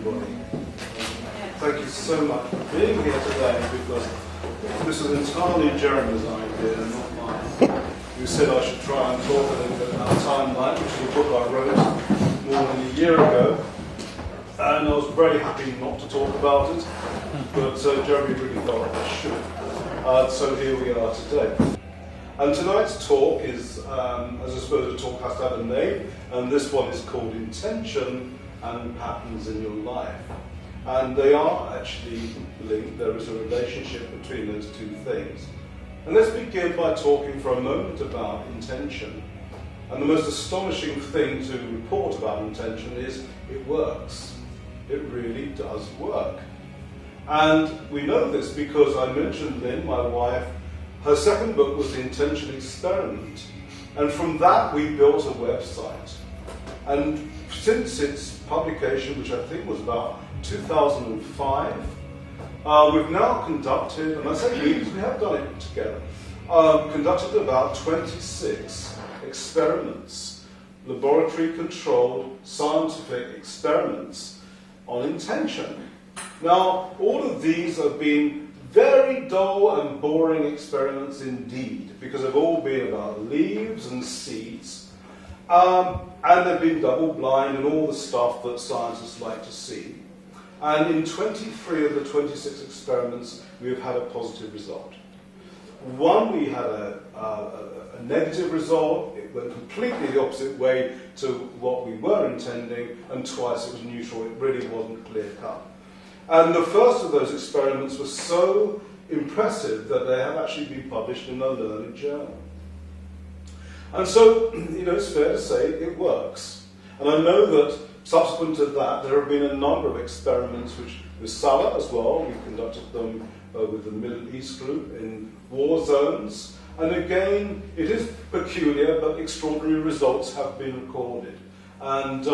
everybody. Thank you so much for being here today, because this is entirely Jeremy's idea, not mine. You said I should try and talk a little bit about Timeline, which is a book I wrote more than a year ago, and I was very happy not to talk about it, but Jeremy really thought I should. So here we are today. And tonight's talk is, as I suppose a talk has to have a name, and this one is called Intention and Patterns in Your Life. And they are actually linked. There is a relationship between those two things. And let's begin by talking for a moment about intention. And the most astonishing thing to report about intention is it works. It really does work. And we know this because I mentioned Lynn, my wife, her second book was The Intention Experiment. And from that we built a website. And since its publication, which I think was about 2005, we've now conducted, and I say we because we have done it together, conducted about 26 experiments, laboratory-controlled scientific experiments on intention. Now, all of these have been very dull and boring experiments indeed, because they've all been about leaves and seeds, and they've been double-blind and all the stuff that scientists like to see. And in 23 of the 26 experiments, we have had a positive result. One, we had a negative result. It went completely the opposite way to what we were intending, and twice it was neutral. It really wasn't clear-cut. And the first of those experiments was so impressive that they have actually been published in a learned journal. And so, it's fair to say it works. And I know that subsequent to that, there have been a number of experiments with Salah as well. We conducted them with the Middle East group in war zones. And again, it is peculiar, but extraordinary results have been recorded. And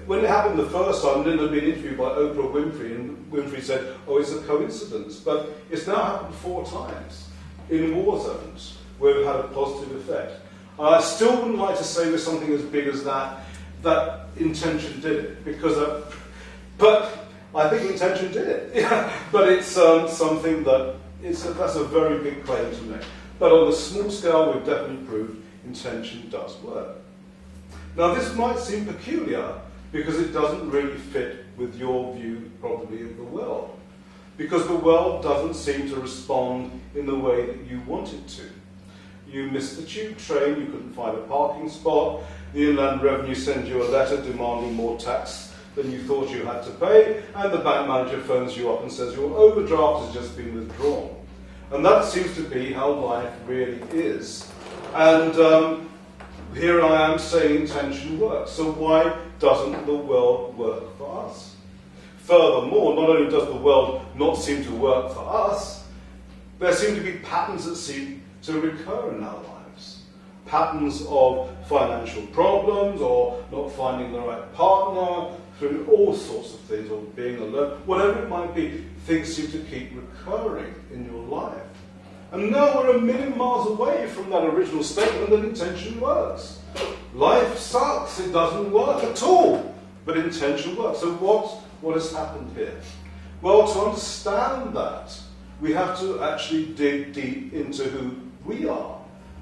when it happened the first time, Lynn had been interviewed by Oprah Winfrey, and Winfrey said, oh, it's a coincidence. But it's now happened 4 times in war zones where we've had a positive effect. I still wouldn't like to say with something as big as that intention did it, because but I think intention did it. But it's something that's a very big claim to make. But on the small scale, we've definitely proved intention does work. Now, this might seem peculiar because it doesn't really fit with your view, probably, of the world. Because the world doesn't seem to respond in the way that you want it to. You missed the tube train, you couldn't find a parking spot, the Inland Revenue sends you a letter demanding more tax than you thought you had to pay, and the bank manager phones you up and says your overdraft has just been withdrawn. And that seems to be how life really is. And here I am saying intention works. So why doesn't the world work for us? Furthermore, not only does the world not seem to work for us, there seem to be patterns that seem to recur in our lives. Patterns of financial problems, or not finding the right partner, through all sorts of things, or being alone, whatever it might be, things seem to keep recurring in your life. And now we're a million miles away from that original statement that intention works. Life sucks, it doesn't work at all, but intention works. So what has happened here? Well, to understand that, we have to actually dig deep into who we are,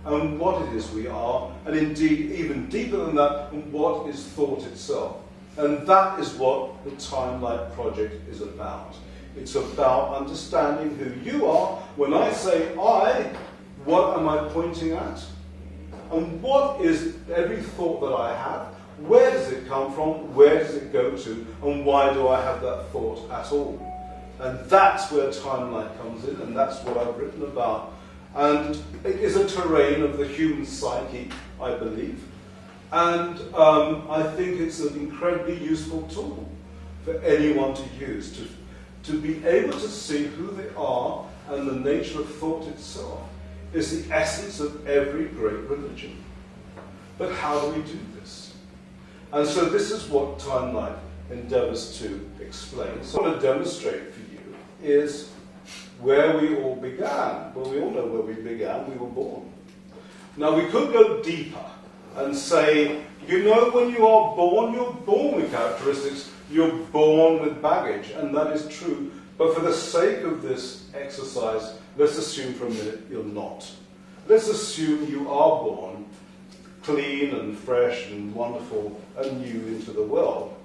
and what it is we are, and indeed, even deeper than that, what is thought itself. And that is what the Timeline Project is about. It's about understanding who you are. When I say I, what am I pointing at? And what is every thought that I have? Where does it come from? Where does it go to? And why do I have that thought at all? And that's where Timeline comes in, and that's what I've written about. And it is a terrain of the human psyche, I believe. And I think it's an incredibly useful tool for anyone to use, to be able to see who they are, and the nature of thought itself is the essence of every great religion. But how do we do this? And so this is what Timeline endeavours to explain. So what I want to demonstrate for you is where we all began. Well, we all know where we began. We were born. Now, we could go deeper, and say, you know, when you are born, you're born with characteristics, you're born with baggage, and that is true. But for the sake of this exercise, let's assume for a minute you're not. Let's assume you are born clean and fresh and wonderful and new into the world.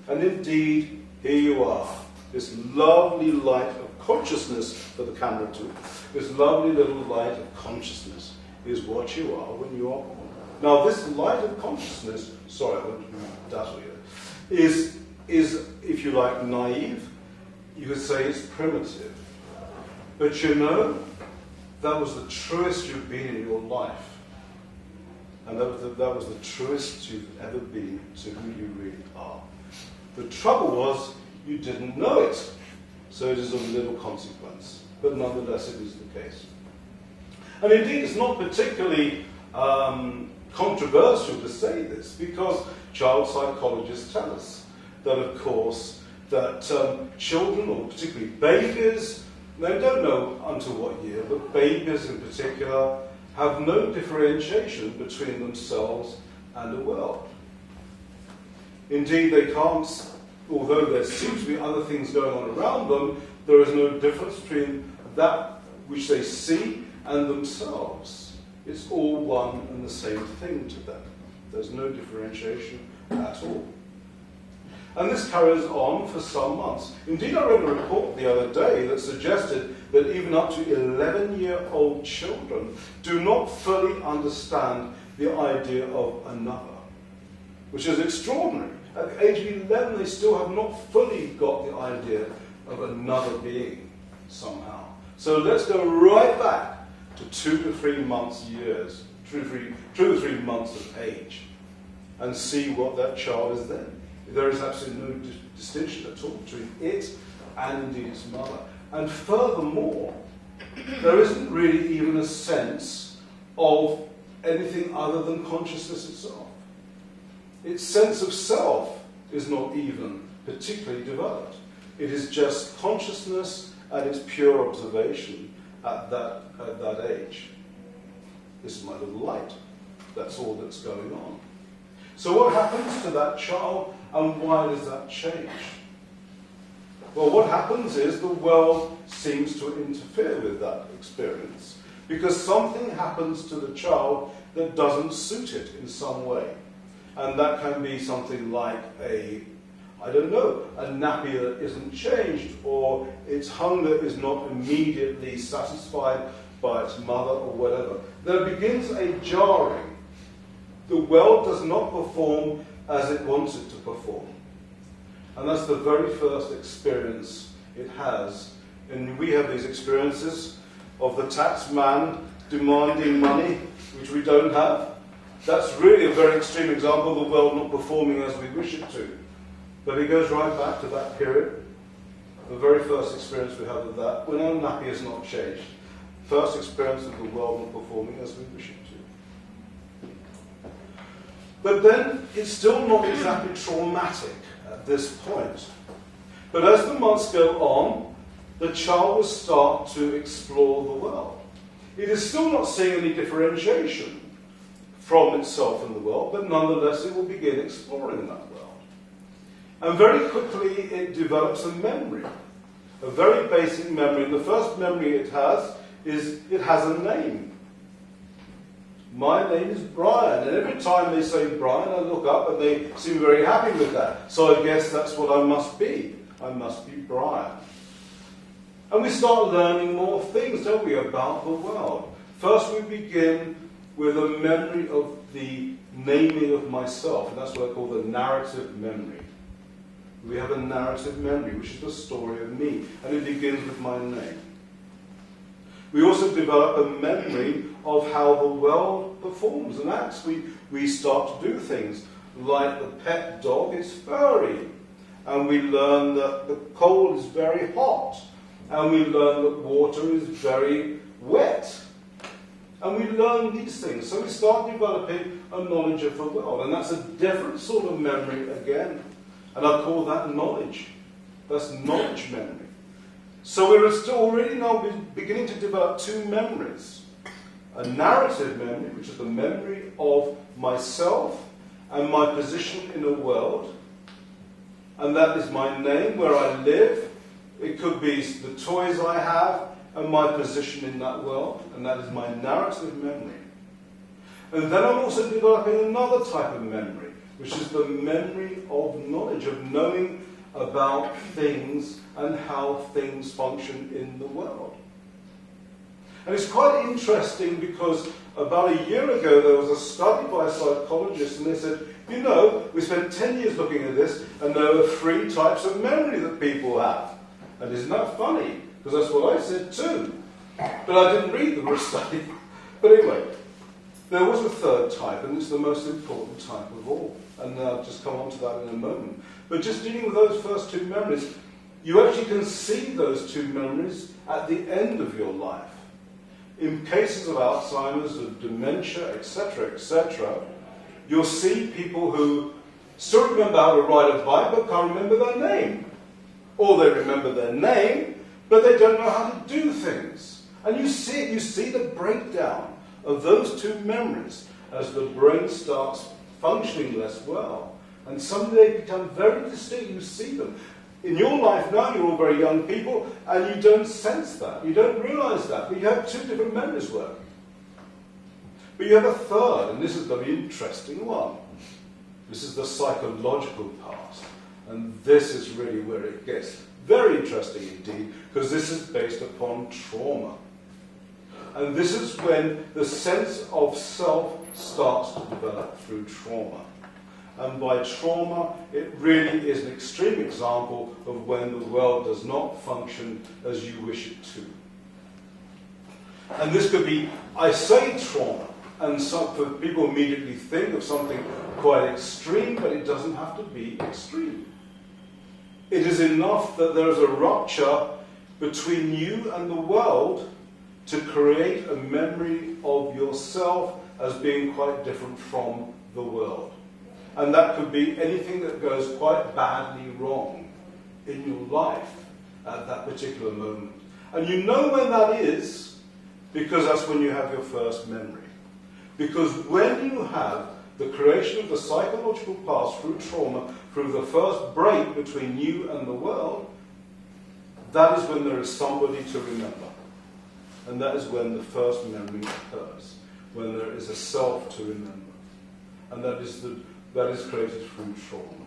And indeed, here you are, this lovely light of consciousness for the camera too. This lovely little light of consciousness is what you are when you are born. Now, this light of consciousness, sorry, I won't dazzle you, is, if you like, naive. You could say it's primitive. But you know, that was the truest you've been in your life. And that was the truest you've ever been to who you really are. The trouble was, you didn't know it. So it is of little consequence. But nonetheless, it is the case. And indeed, it's not particularly controversial to say this, because child psychologists tell us that, of course, that children, or particularly babies, they don't know until what year, but babies in particular have no differentiation between themselves and the world. Indeed, they can't, although there seems to be other things going on around them, there is no difference between that which they see and themselves. It's all one and the same thing to them. There's no differentiation at all. And this carries on for some months. Indeed, I read a report the other day that suggested that even up to 11-year-old children do not fully understand the idea of another, which is extraordinary. At the age of 11, they still have not fully got the idea of another being somehow. So let's go right back to 2 to 3 months, years, 2 to 3 months of age, and see what that child is then. There is absolutely no distinction at all between it and indeed its mother. And furthermore, there isn't really even a sense of anything other than consciousness itself. Its sense of self is not even particularly developed. It is just consciousness and its pure observation at that age. This is my little light. That's all that's going on. So what happens to that child, and why does that change? Well, what happens is the world seems to interfere with that experience, because something happens to the child that doesn't suit it in some way. And that can be something like a nappy that isn't changed, or its hunger is not immediately satisfied by its mother, or whatever. There begins a jarring. The world does not perform as it wants it to perform. And that's the very first experience it has. And we have these experiences of the tax man demanding money, which we don't have. That's really a very extreme example of the world not performing as we wish it to. But it goes right back to that period. The very first experience we have of that, when our nappy is not changed. First experience of the world not performing as we wish it to. But then it's still not exactly traumatic at this point. But as the months go on, the child will start to explore the world. It is still not seeing any differentiation from itself in the world, but nonetheless it will begin exploring that world. And very quickly it develops a memory, a very basic memory. And the first memory it has is it has a name. My name is Brian, and every time they say Brian, I look up and they seem very happy with that. So I guess that's what I must be. I must be Brian. And we start learning more things, don't we, about the world. First we begin with a memory of the naming of myself, and that's what I call the narrative memory. We have a narrative memory, which is the story of me, and it begins with my name. We also develop a memory of how the world performs and acts. We start to do things like the pet dog is furry, and we learn that the coal is very hot, and we learn that water is very wet. And we learn these things. So we start developing a knowledge of the world, and that's a different sort of memory again. And I call that knowledge. That's knowledge memory. So we're still already now beginning to develop two memories. a narrative memory, which is the memory of myself and my position in the world. And that is my name, where I live. It could be the toys I have and my position in that world. And that is my narrative memory. And then I'm also developing another type of memory, which is the memory of knowledge, of knowing about things and how things function in the world. And it's quite interesting because about a year ago there was a study by a psychologist, and they said, you know, we spent 10 years looking at this, and there are 3 types of memory that people have. And isn't that funny? Because that's what I said too. But I didn't read the study. But anyway, there was a 3rd type, and it's the most important type of all. And I'll just come on to that in a moment. But just dealing with those first 2 memories, you actually can see those 2 memories at the end of your life. In cases of Alzheimer's, of dementia, etc., you'll see people who still remember how to ride a bike but can't remember their name. Or they remember their name, but they don't know how to do things. And you see it, you see the breakdown of those 2 memories as the brain starts functioning less well. And suddenly they become very distinct, you see them. In your life now, you're all very young people, and you don't sense that. You don't realize that, but you have 2 different memories working. But you have a 3rd, and this is the interesting one. This is the psychological part. And this is really where it gets very interesting indeed, because this is based upon trauma. And this is when the sense of self starts to develop through trauma. And by trauma, it really is an extreme example of when the world does not function as you wish it to. And this could be, I say trauma, and some people immediately think of something quite extreme, but it doesn't have to be extreme. It is enough that there is a rupture between you and the world to create a memory of yourself as being quite different from the world. And that could be anything that goes quite badly wrong in your life at that particular moment. And you know when that is, because that's when you have your first memory. Because when you have the creation of the psychological past through trauma, through the first break between you and the world, that is when there is somebody to remember. And that is when the first memory occurs, when there is a self to remember. And that is created through trauma.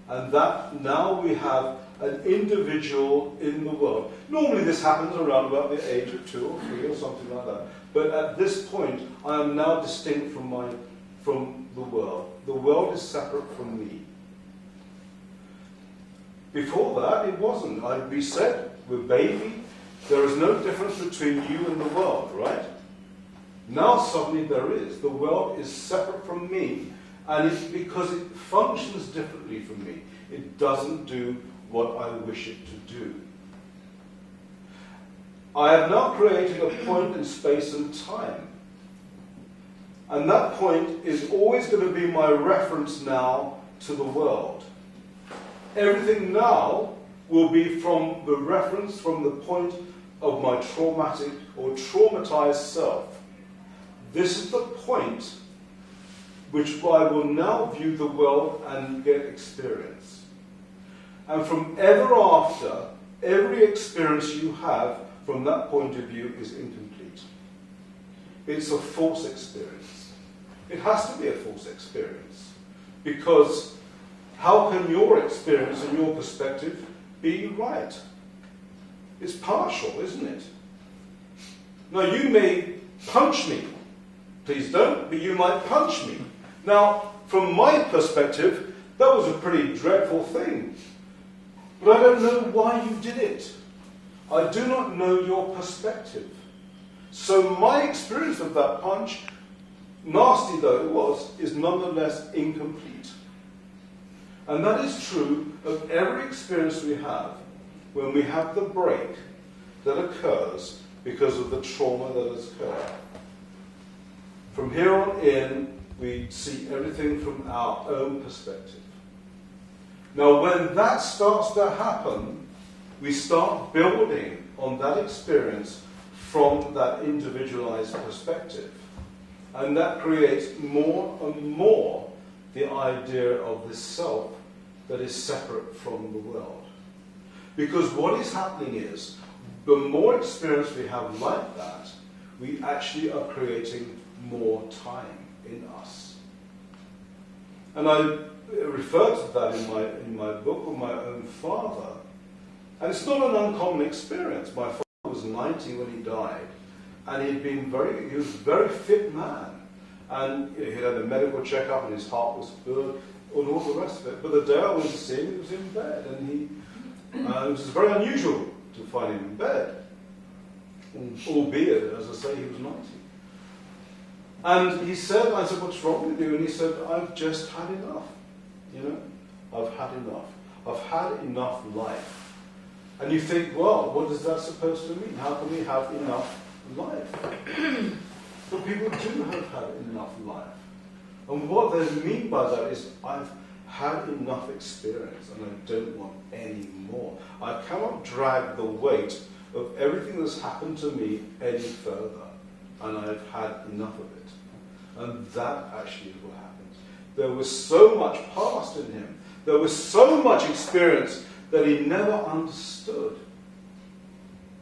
And that now we have an individual in the world. Normally this happens around about the age of 2 or 3 or something like that. But at this point, I am now distinct from the world. The world is separate from me. Before that, it wasn't. We said, we're baby, there is no difference between you and the world, right? Now suddenly there is. The world is separate from me, and it's because it functions differently from me. It doesn't do what I wish it to do. I have now created a point in space and time. And that point is always going to be my reference now to the world. Everything now will be from the reference from the point of my traumatic or traumatized self. This is the point which I will now view the world and get experience. And from ever after, every experience you have from that point of view is incomplete. It's a false experience. It has to be a false experience. Because how can your experience and your perspective be right? It's partial, isn't it? Now, you may punch me. Please don't, but you might punch me. Now, from my perspective, that was a pretty dreadful thing. But I don't know why you did it. I do not know your perspective. So my experience of that punch, nasty though it was, is nonetheless incomplete. And that is true of every experience we have when we have the break that occurs because of the trauma that has occurred. From here on in, we see everything from our own perspective. Now, when that starts to happen, we start building on that experience from that individualized perspective. And that creates more and more the idea of this self that is separate from the world. Because what is happening is, the more experience we have like that, we actually are creating more time in us. And I refer to that in my book of my own father. And it's not an uncommon experience. My father was 90 when he died, and he was a very fit man. And he had a medical checkup, and his heart was good, and all the rest of it. But the day I went to see him, he was in bed, and it was very unusual to find him in bed, albeit, as I say, he was 90. And I said, what's wrong with you? And he said, I've just had enough. I've had enough. I've had enough life. And you think, well, what is that supposed to mean? How can we have enough life? But people do have had enough life. And what they mean by that is, I've had enough experience and I don't want any more. I cannot drag the weight of everything that's happened to me any further. And I've had enough of it. And that actually is what happens. There was so much past in him. There was so much experience that he never understood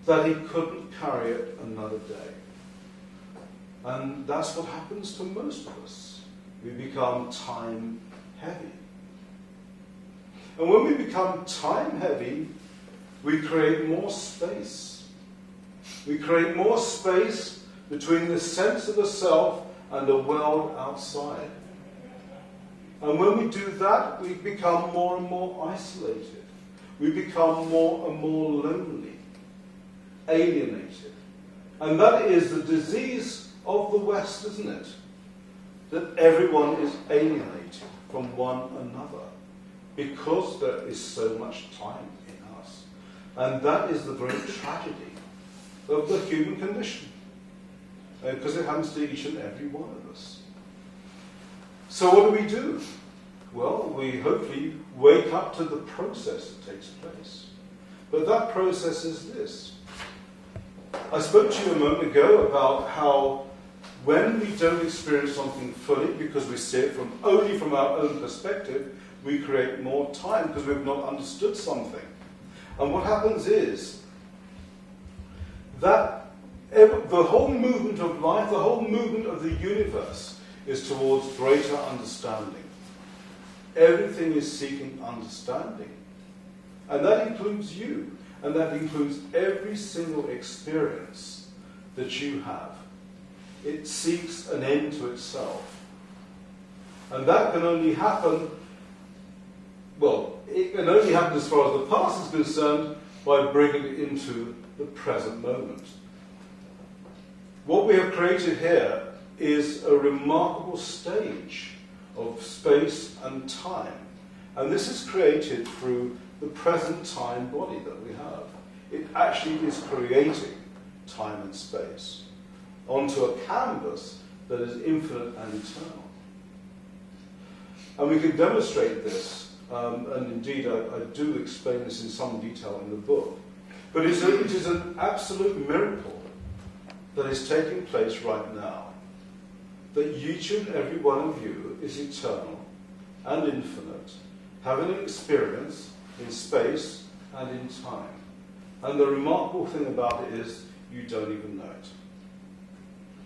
that he couldn't carry it another day. And that's what happens to most of us. We become time heavy. And when we become time heavy, we create more space. We create more space between the sense of the self and the world outside. And when we do that, we become more and more isolated. We become more and more lonely, alienated. And that is the disease of the West, isn't it? That everyone is alienated from one another because there is so much time in us. And that is the very tragedy of the human condition. Because it happens to each and every one of us. So what do? Well, we hopefully wake up to the process that takes place. But that process is this. I spoke to you a moment ago about how when we don't experience something fully because we see it only from our own perspective, we create more time because we've not understood something. And what happens is that the whole movement of life, the whole movement of the universe is towards greater understanding. Everything is seeking understanding. And that includes you. And that includes every single experience that you have. It seeks an end to itself. And that can only happen, it can only happen as far as the past is concerned by bringing it into the present moment. What we have created here is a remarkable stage of space and time. And this is created through the present time body that we have. It actually is creating time and space onto a canvas that is infinite and eternal. And we can demonstrate this, and indeed I do explain this in some detail in the book. But it is an absolute miracle that is taking place right now. That each and every one of you is eternal and infinite, having an experience in space and in time. And the remarkable thing about it is you don't even know it.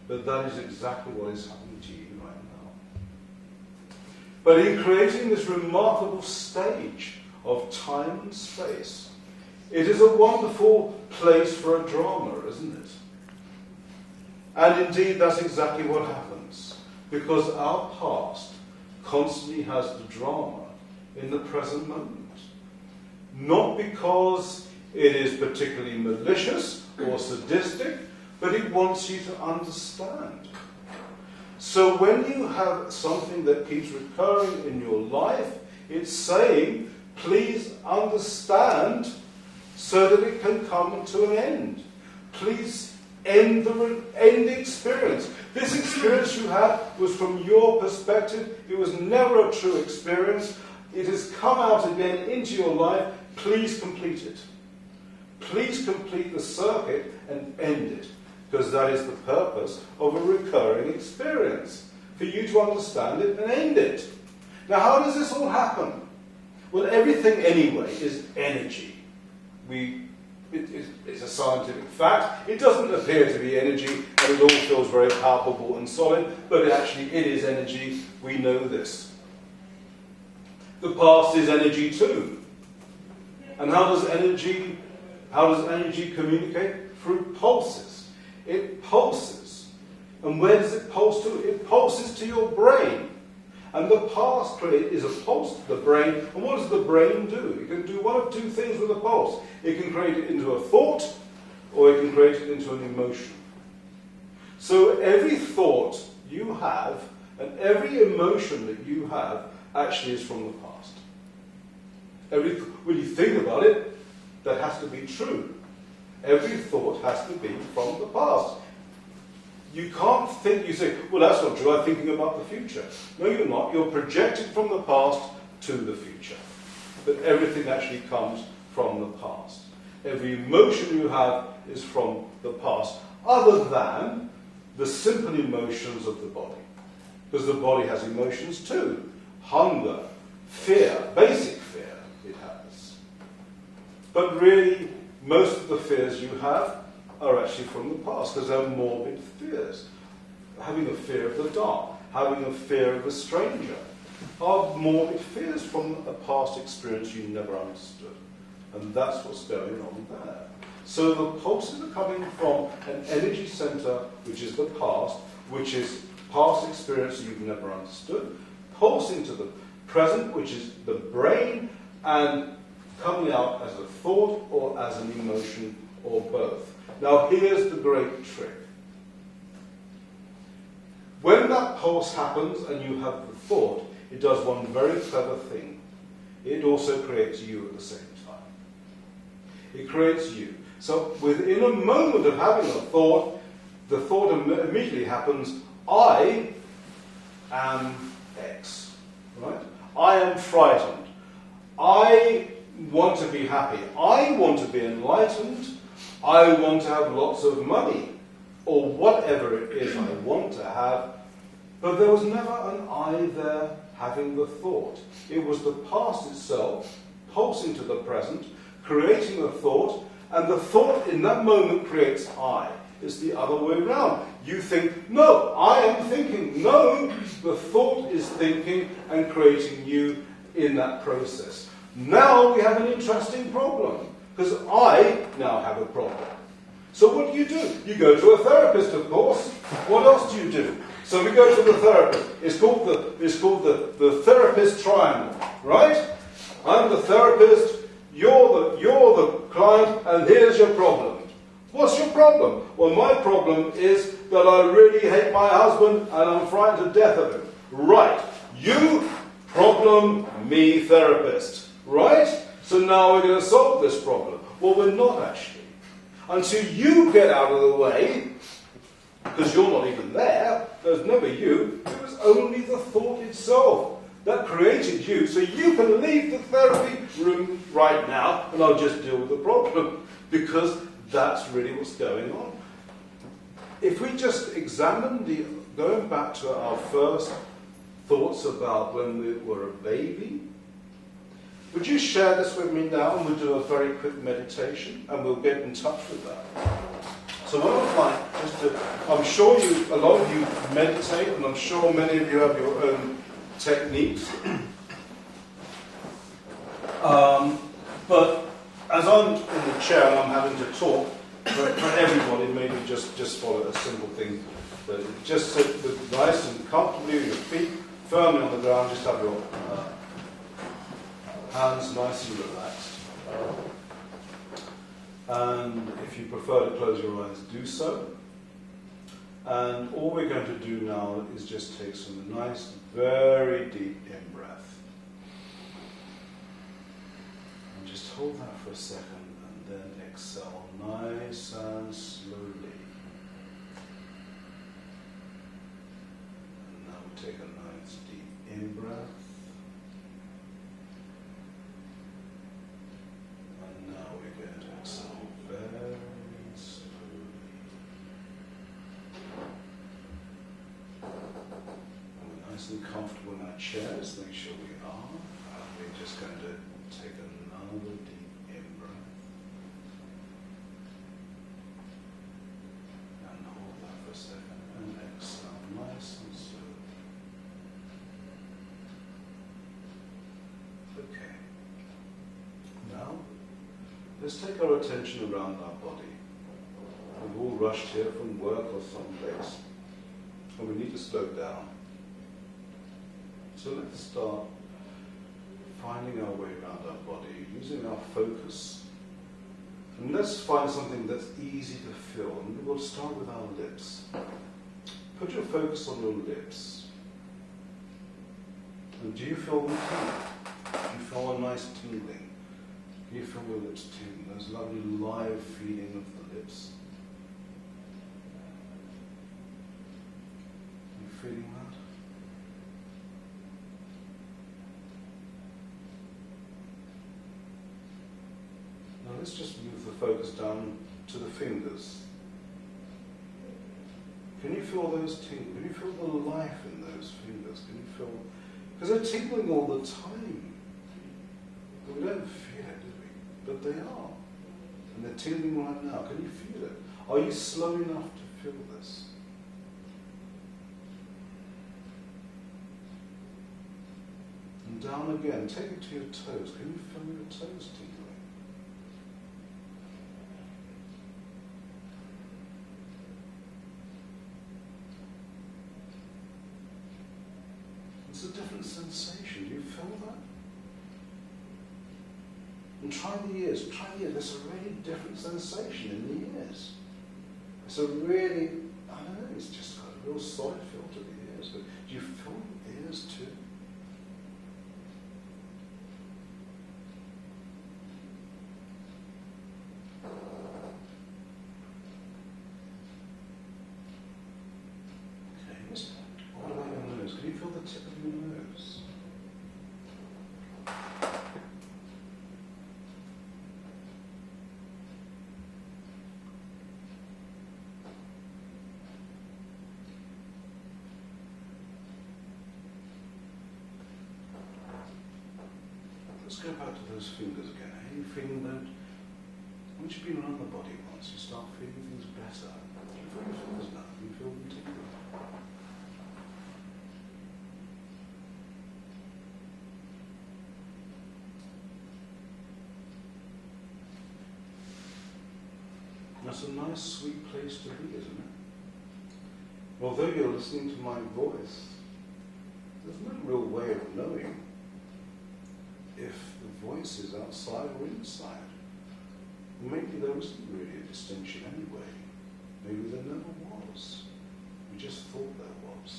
But that is exactly what is happening to you right now. But in creating this remarkable stage of time and space, it is a wonderful place for a drama, isn't it? And indeed, that's exactly what happens. Because our past constantly has the drama in the present moment. Not because it is particularly malicious or sadistic, but it wants you to understand. So when you have something that keeps recurring in your life, it's saying, please understand so that it can come to an end. Please end the experience. This experience you had was from your perspective. It was never a true experience. It has come out again into your life. Please complete it. Please complete the circuit and end it. because that is the purpose of a recurring experience, for you to understand it and end it. Now, how does this all happen? Well, everything anyway is energy. It's a scientific fact. It doesn't appear to be energy, and it all feels very palpable and solid, but it is energy. We know this. The past is energy too. And how does energy communicate? Through pulses. It pulses. And where does it pulse to? It pulses to your brain. And the past is a pulse to the brain. And what does the brain do? It can do one of two things with a pulse. It can create it into a thought, or it can create it into an emotion. So every thought you have, and every emotion that you have, actually is from the past. When you think about it, that has to be true. Every thought has to be from the past. You can't think, you say, well, that's not true, I'm thinking about the future. No, you're not. You're projecting from the past to the future. But everything actually comes from the past. Every emotion you have is from the past, other than the simple emotions of the body. Because the body has emotions too. Hunger, fear, basic fear it has. But really, most of the fears you have are actually from the past, because they're morbid fears. Having a fear of the dark, having a fear of a stranger, are morbid fears from a past experience you never understood. And that's what's going on there. So the pulses are coming from an energy center, which is the past, which is past experience you've never understood, pulsing to the present, which is the brain, and coming out as a thought or as an emotion or both. Now here's the great trick. When that pulse happens and you have the thought, it does one very clever thing. It also creates you at the same time. It creates you. So within a moment of having a thought, the thought immediately happens, I am X. Right? I am frightened. I want to be happy. I want to be enlightened. I want to have lots of money, or whatever it is I want to have. But there was never an I there having the thought. It was the past itself, pulsing to the present, creating a thought, and the thought in that moment creates I. It's the other way around. You think, no, I am thinking. No, the thought is thinking and creating you in that process. Now we have an interesting problem, because I now have a problem. So what do? You go to a therapist, of course. What else do you do? So we go to the therapist. It's called the therapist triangle, right? I'm the therapist, you're the client, and here's your problem. What's your problem? Well, my problem is that I really hate my husband and I'm frightened to death of him. Right. You, problem, me, therapist. Right? So now we're going to solve this problem. Well, we're not actually. Until you get out of the way, because you're not even there, there's never you, it was only the thought itself that created you. So you can leave the therapy room right now and I'll just deal with the problem, because that's really what's going on. If we just examine going back to our first thoughts about when we were a baby, would you share this with me now, and we'll do a very quick meditation and we'll get in touch with that. So what I'd like, I'm sure a lot of you meditate, and I'm sure many of you have your own techniques. But as I'm in the chair and I'm having to talk, for everybody, maybe just follow a simple thing. But just sit nice and comfortably with your feet firmly on the ground. Just have your hands nice and relaxed. And if you prefer to close your eyes, do so. And all we're going to do now is just take some nice, very deep in-breath. And just hold that for a second, and then exhale nice and slowly. And now we take a nice deep in-breath. And now we're going to exhale very slowly. nice and comfortable in our chairs. Make sure we are. We're just going to take another deep in-breath. And hold that for a second. And exhale, nice and slow. Okay. Now, let's take our attention around our body. We've all rushed here from work or someplace, and we need to slow down. So let's start finding our way around our body, using our focus. And let's find something that's easy to feel. And we'll start with our lips. Put your focus on your lips. And do you feel them tingle? Do you feel a nice tingling? Can you feel your lips tingling? There's lovely live feeling of the lips. Are you feeling that? Now let's just move the focus down to the fingers. Can you feel those tingling? Can you feel the life in those fingers? Can you feel... Because they're tingling all the time. But we don't feel it, do we? But they are. And they're tingling right now. Can you feel it? Are you slow enough to feel this? And down again. Take it to your toes. Can you feel your toes tingling? It's a different sensation. Do you feel that? And try the ears. Try the ears. There's a really different sensation in the ears. It's a really, I don't know, it's just got a real solid feel to the ears. But do you feel the ears too? What about your nose? Can you feel the tip of your nose? Let's go back to those fingers again. Are you feeling that? Once you've been around the body once, you start feeling things better. Do you feel your fingers now? Do you feel them tingling? That's a nice, sweet place to be, isn't it? Although you're listening to my voice, there's no real way of knowing if the voice is outside or inside. Maybe there isn't really a distinction anyway. Maybe there never was. We just thought there was.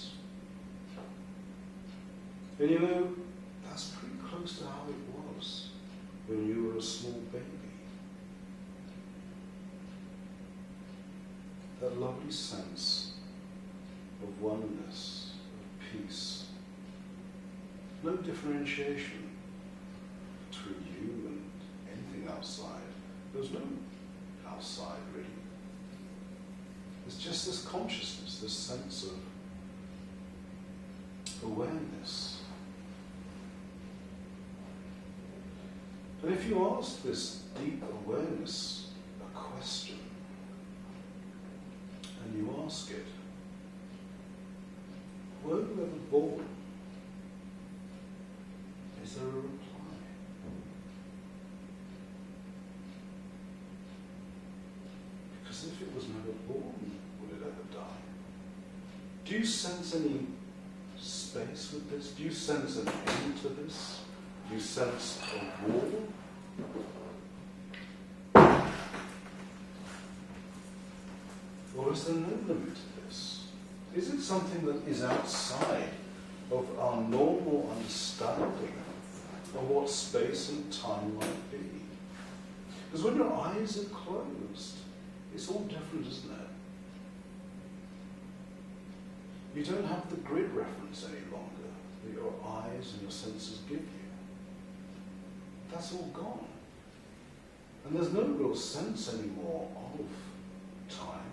And you know, that's pretty close to how it was when you were a small baby. That lovely sense of oneness, of peace. No differentiation between you and anything outside. There's no outside, really. It's just this consciousness, this sense of awareness. And if you ask this deep awareness a question, and you ask it, were you ever born? Is there a reply? Because if it was never born, would it ever die? Do you sense any space with this? Do you sense an end to this? Do you sense a wall? Or is there no limit to this? Is it something that is outside of our normal understanding of what space and time might be? Because when your eyes are closed, it's all different, isn't it? You don't have the grid reference any longer that your eyes and your senses give you. That's all gone. And there's no real sense anymore of time,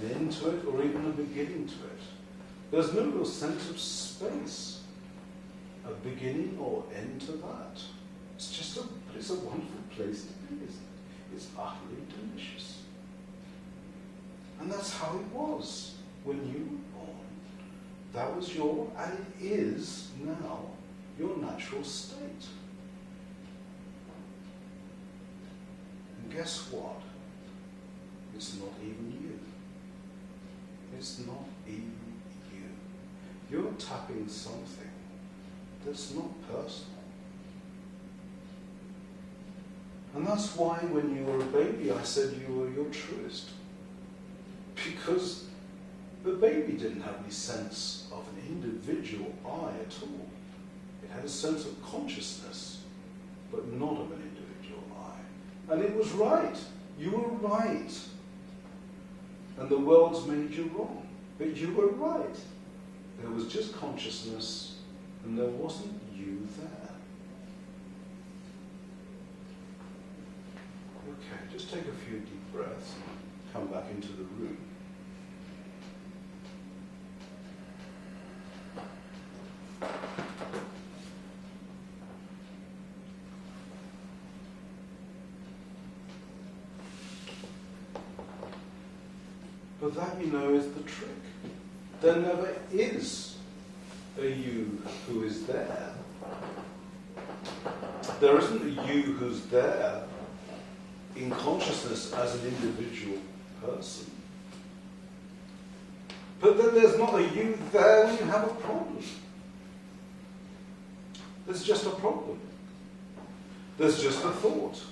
an end to it, or even a beginning to it. There's no real sense of space, a beginning or end to that. It's a wonderful place to be, isn't it? It's utterly delicious. And that's how it was when you were born. That was and it is now, your natural state. And guess what? It's not even you. It's not even you. You're tapping something that's not personal. And that's why when you were a baby, I said you were your truest. Because the baby didn't have any sense of an individual I at all. It had a sense of consciousness, but not of an individual I. And it was right. You were right. And the world's made you wrong. But you were right. There was just consciousness, and there wasn't you there. Okay, just take a few deep breaths and come back into the room. But that, you know, is the trick. There never is a you who is there. There isn't a you who's there in consciousness as an individual person. But then there's not a you there when you have a problem. There's just a problem. There's just a thought.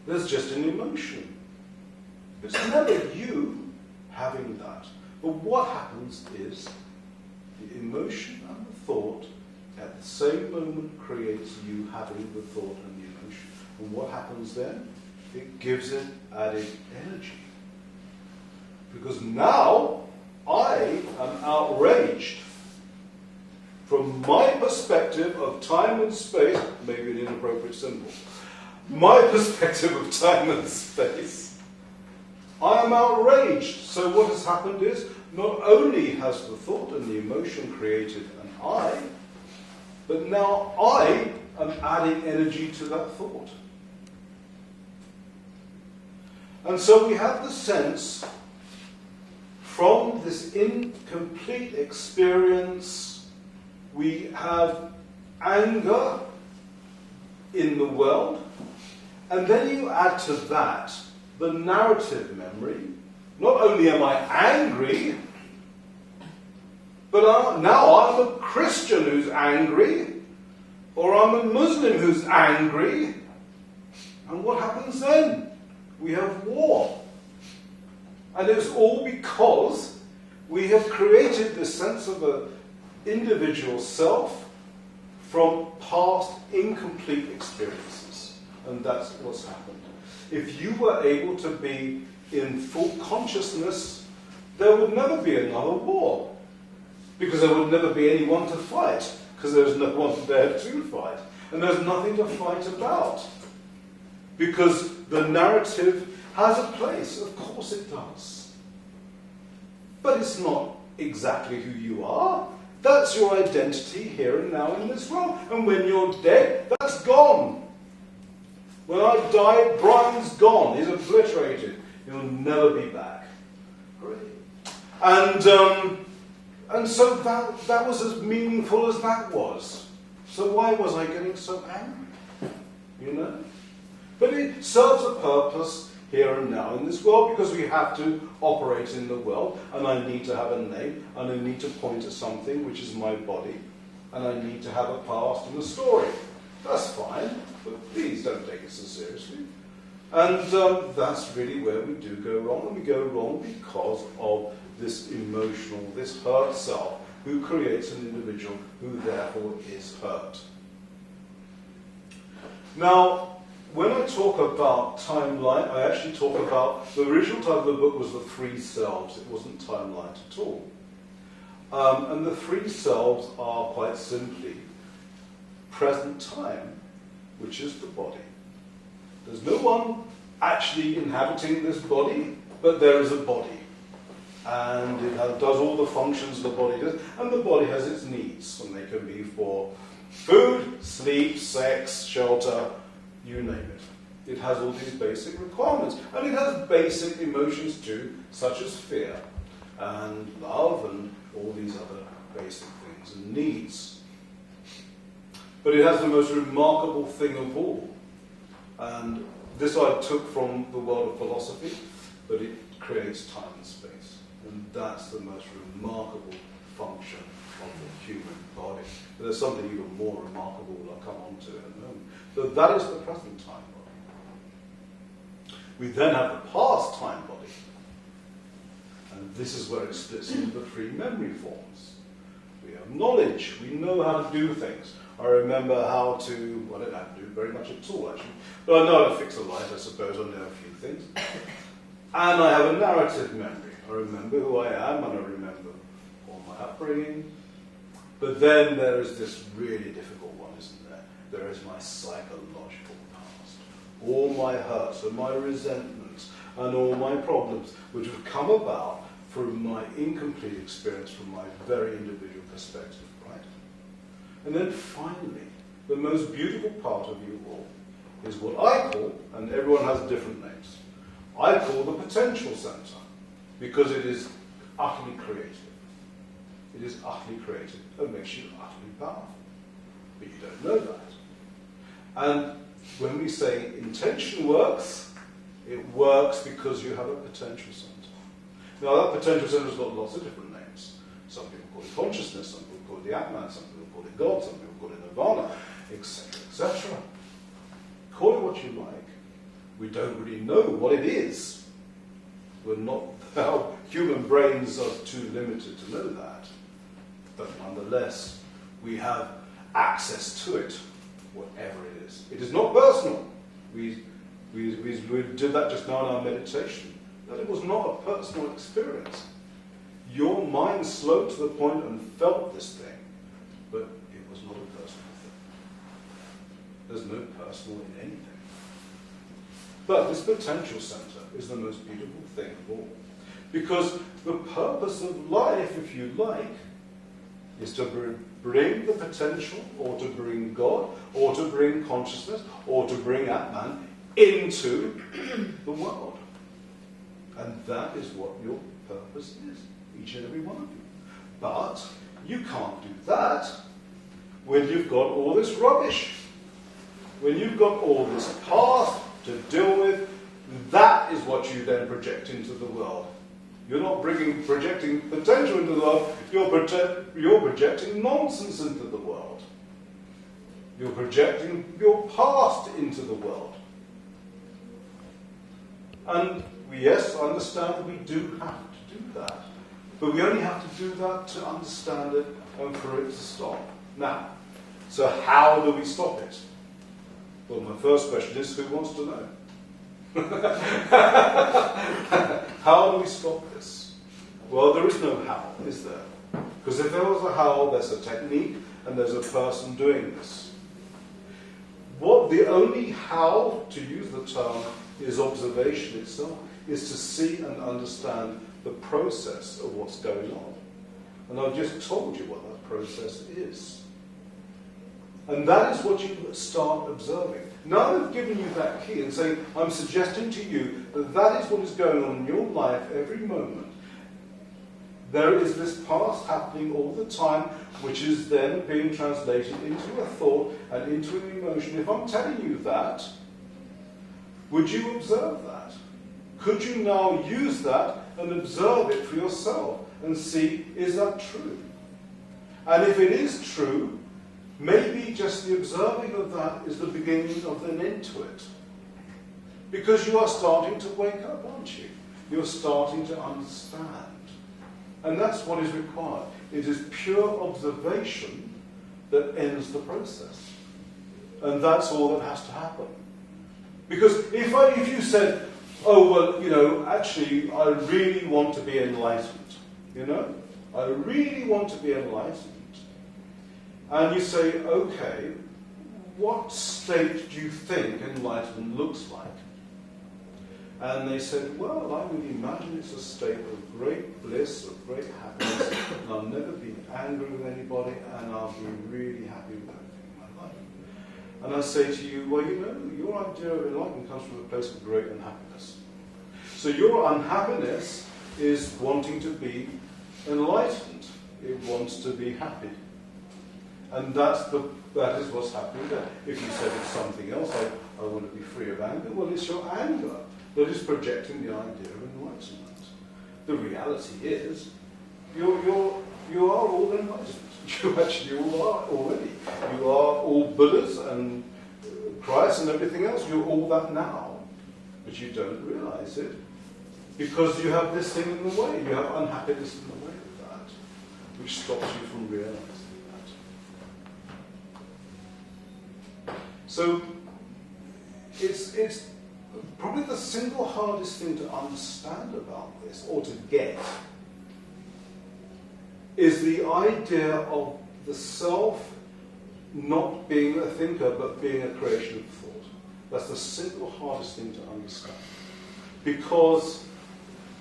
There's just an emotion. It's never you having that. But what happens is the emotion and the thought at the same moment creates you having the thought and the emotion. And what happens then? It gives it added energy. Because now I am outraged. From my perspective of time and space, maybe an inappropriate symbol, my perspective of time and space, I am outraged. So what has happened is, not only has the thought and the emotion created an I, but now I am adding energy to that thought. And so we have the sense, from this incomplete experience, we have anger in the world, and then you add to that the narrative memory. Not only am I angry, but now I'm a Christian who's angry, or I'm a Muslim who's angry. And what happens then? We have war. And it's all because we have created this sense of an individual self from past incomplete experiences. And that's what's happened. If you were able to be in full consciousness, there would never be another war. Because there would never be anyone to fight. Because there's no one there to fight. And there's nothing to fight about. Because the narrative has a place. Of course it does. But it's not exactly who you are. That's your identity here and now in this world. And when you're dead, that's gone. When I die, Brian's gone. He's obliterated. He'll never be back. And so that was as meaningful as that was. So why was I getting so angry? You know? But it serves a purpose here and now in this world, because we have to operate in the world, and I need to have a name, and I need to point at something, which is my body, and I need to have a past and a story. That's fine, but please don't take it so seriously. And that's really where we do go wrong, and we go wrong because of this emotional, this hurt self, who creates an individual who therefore is hurt. Now, when I talk about timeline, I actually talk about, the original title of the book was The Three Selves. It wasn't timeline at all. And the three selves are quite simply present time, which is the body. There's no one actually inhabiting this body, but there is a body. and it does all the functions the body does, and the body has its needs, and they can be for food, sleep, sex, shelter, you name it. It has all these basic requirements, and it has basic emotions too, such as fear and love and all these other basic things and needs. But it has the most remarkable thing of all, and this I took from the world of philosophy, but it creates time and space. And that's the most remarkable function of the human body. But there's something even more remarkable that I'll come on to in a moment. But that is the present time body. We then have the past time body. And this is where it splits into the three memory forms. We have knowledge. We know how to do things. I remember how to, well, I don't have to do very much at all, actually. But I know how to fix a light, I suppose. I know a few things. And I have a narrative memory. I remember who I am, and I remember all my upbringing. But then there is this really difficult one, isn't there? There is my psychological past. All my hurts and my resentments and all my problems, which have come about from my incomplete experience, from my very individual perspective, right? And then finally, the most beautiful part of you all is what I call, and everyone has different names, I call the potential center, because it is utterly creative. It is utterly creative and makes you utterly powerful. But you don't know that. And when we say intention works, it works because you have a potential center. Now that potential center has got lots of different names. Some people call it consciousness, some people call it the Atman, some people call it God, some people call it Nirvana, etc., etc. Call it what you like. We don't really know what it is. We're not, our human brains are too limited to know that. But nonetheless, we have access to it, whatever it is. It is not personal. We did that just now in our meditation. That it was not a personal experience. Your mind slowed to the point and felt this thing, but it was not a personal thing. There's no personal in anything. But this potential center is the most beautiful thing of all. Because the purpose of life, if you like, is to bring the potential, or to bring God, or to bring consciousness, or to bring Atman into the world. And that is what your purpose is, each and every one of you. But you can't do that when you've got all this rubbish. When you've got all this past to deal with, that is what you then project into the world. You're not projecting potential into the world, you're projecting nonsense into the world. You're projecting your past into the world. And yes, I understand that we do have to do that. But we only have to do that to understand it and for it to stop. Now, so how do we stop it? Well, my first question is, who wants to know? How do we stop this? Well, there is no how, is there? Because if there was a how, there's a technique and there's a person doing this. The only how, to use the term, is observation itself, is to see and understand the process of what's going on. And I've just told you what that process is. And that is what you start observing. Now I've given you that key and saying, I'm suggesting to you that that is what is going on in your life every moment. There is this past happening all the time, which is then being translated into a thought and into an emotion. If I'm telling you that, would you observe that? Could you now use that and observe it for yourself and see, is that true? And if it is true, maybe just the observing of that is the beginning of an end to it. Because you are starting to wake up, aren't you? You're starting to understand. And that's what is required. It is pure observation that ends the process. And that's all that has to happen. Because if you said, oh, well, actually, I really want to be enlightened. I really want to be enlightened. And you say, okay, what state do you think enlightenment looks like? And they said, well, I would imagine it's a state of great bliss, of great happiness, and I'll never be angry with anybody, and I'll be really happy with everything in my life. And I say to you, well, you know, your idea of enlightenment comes from a place of great unhappiness. So your unhappiness is wanting to be enlightened. It wants to be happy. And that is what's happening there. If you said it's something else, like, I want to be free of anger, well, it's your anger that is projecting the idea of enlightenment. The reality is, you are all enlightened. You actually all are already. You are all Buddhas and Christ and everything else. You're all that now. But you don't realize it because you have this thing in the way. You have unhappiness in the way of that, which stops you from realizing that. So, it's probably the single hardest thing to understand about this, or to get, is the idea of the self not being a thinker, but being a creation of thought. That's the single hardest thing to understand. Because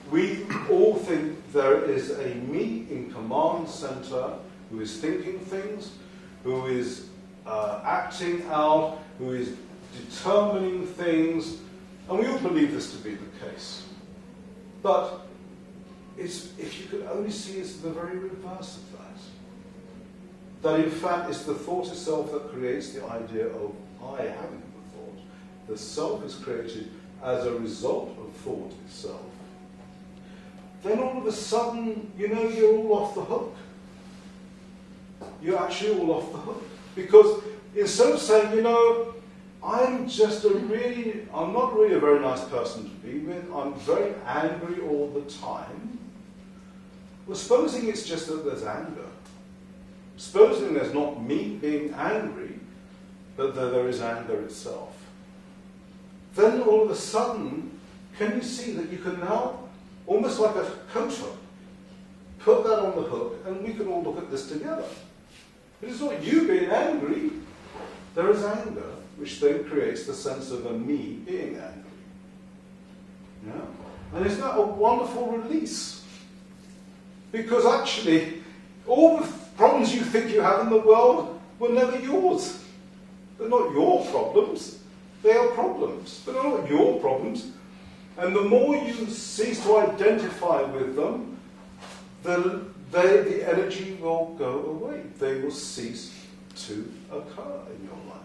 we all think there is a me in command center who is thinking things, who is acting out, who is determining things, and we all believe this to be the case. But if you could only see it's the very reverse of that. That in fact it's the thought itself that creates the idea of I having the thought. The self is created as a result of thought itself. Then all of a sudden, you know, you're all off the hook. You're actually all off the hook. Because instead of saying, you know, I'm not really a very nice person to be with, I'm very angry all the time. Well, supposing it's just that there's anger. Supposing there's not me being angry, but that there is anger itself. Then all of a sudden, can you see that you can now, almost like a coat hook, put that on the hook, and we can all look at this together. It is not you being angry, there is anger, which then creates the sense of a me being angry. Yeah? And isn't that a wonderful release? Because actually, all the problems you think you have in the world were never yours. They're not your problems. They are problems. But they're not your problems. And the more you cease to identify with them, the energy will go away. They will cease to occur in your life.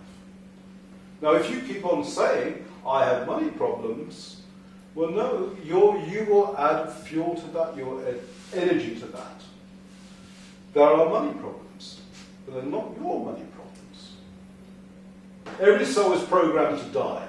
Now, if you keep on saying, I have money problems, well, no, you will add fuel to that, your energy to that. There are money problems, but they're not your money problems. Every soul is programmed to die.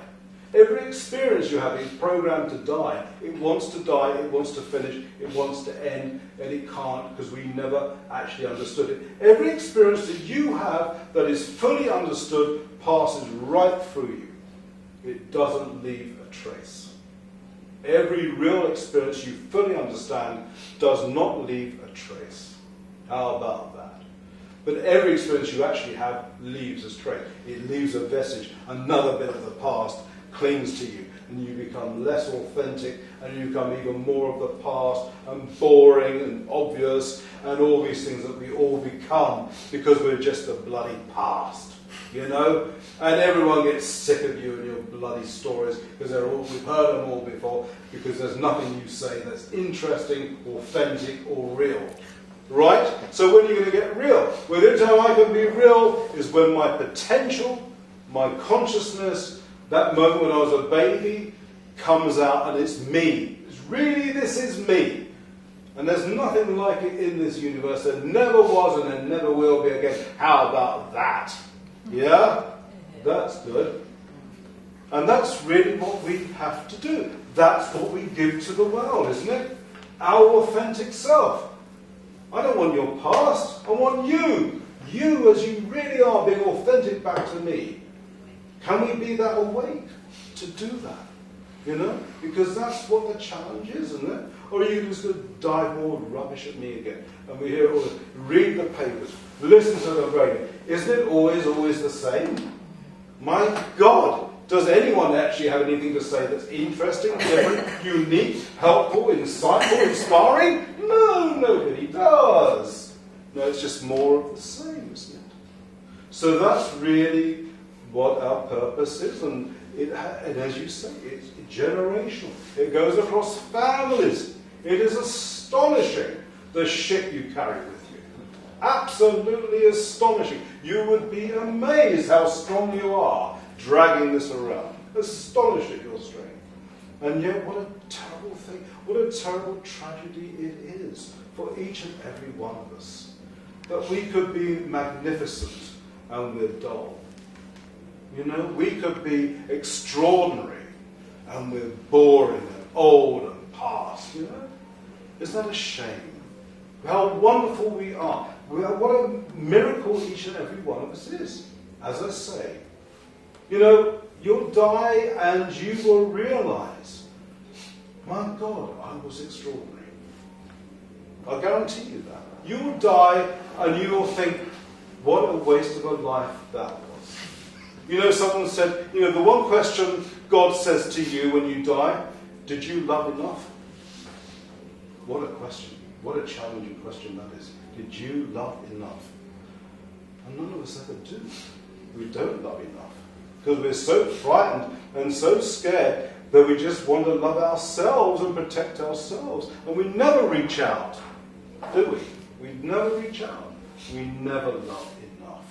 Every experience you have is programmed to die. It wants to die, it wants to finish, it wants to end, and it can't because we never actually understood it. Every experience that you have that is fully understood passes right through you. It doesn't leave a trace. Every real experience you fully understand does not leave a trace. How about that? But every experience you actually have leaves a trace. It leaves a vestige, another bit of the past clings to you, and you become less authentic, and you become even more of the past, and boring and obvious, and all these things that we all become because we're just the bloody past, you know? And everyone gets sick of you and your bloody stories because we've heard them all before, because there's nothing you say that's interesting, authentic, or real. Right? So when are you going to get real? Well, the only time I can be real is when my potential, my consciousness, that moment when I was a baby, comes out and it's me. It's really, this is me. And there's nothing like it in this universe. There never was and there never will be again. How about that? Yeah? That's good. And that's really what we have to do. That's what we give to the world, isn't it? Our authentic self. I don't want your past. I want you. You as you really are, being authentic back to me. Can we be that awake to do that? You know? Because that's what the challenge is, isn't it? Or are you just going to dive more rubbish at me again? And we hear all this. Read the papers. Listen to the radio. Isn't it always the same? My God, Does anyone actually have anything to say that's interesting, different, unique, helpful, insightful, inspiring? No, nobody does. No, it's just more of the same, isn't it? So that's really what our purpose is, and as you say, it's generational. It goes across families. It is astonishing, the ship you carry with you. Absolutely astonishing. You would be amazed how strong you are dragging this around. Astonished at your strength. And yet, what a terrible thing, what a terrible tragedy it is for each and every one of us, that we could be magnificent and we're dull. You know, we could be extraordinary and we're boring and old and past, you know. Isn't that a shame? How wonderful we are. What a miracle each and every one of us is. As I say, you know, you'll die and you will realize, my God, I was extraordinary. I guarantee you that. You will die and you will think, what a waste of a life that was. You know, someone said, you know, the one question God says to you when you die, did you love enough? What a question. What a challenging question that is. Did you love enough? And none of us ever do. We don't love enough. Because we're so frightened and so scared that we just want to love ourselves and protect ourselves. And we never reach out, do we? We never reach out. We never love enough.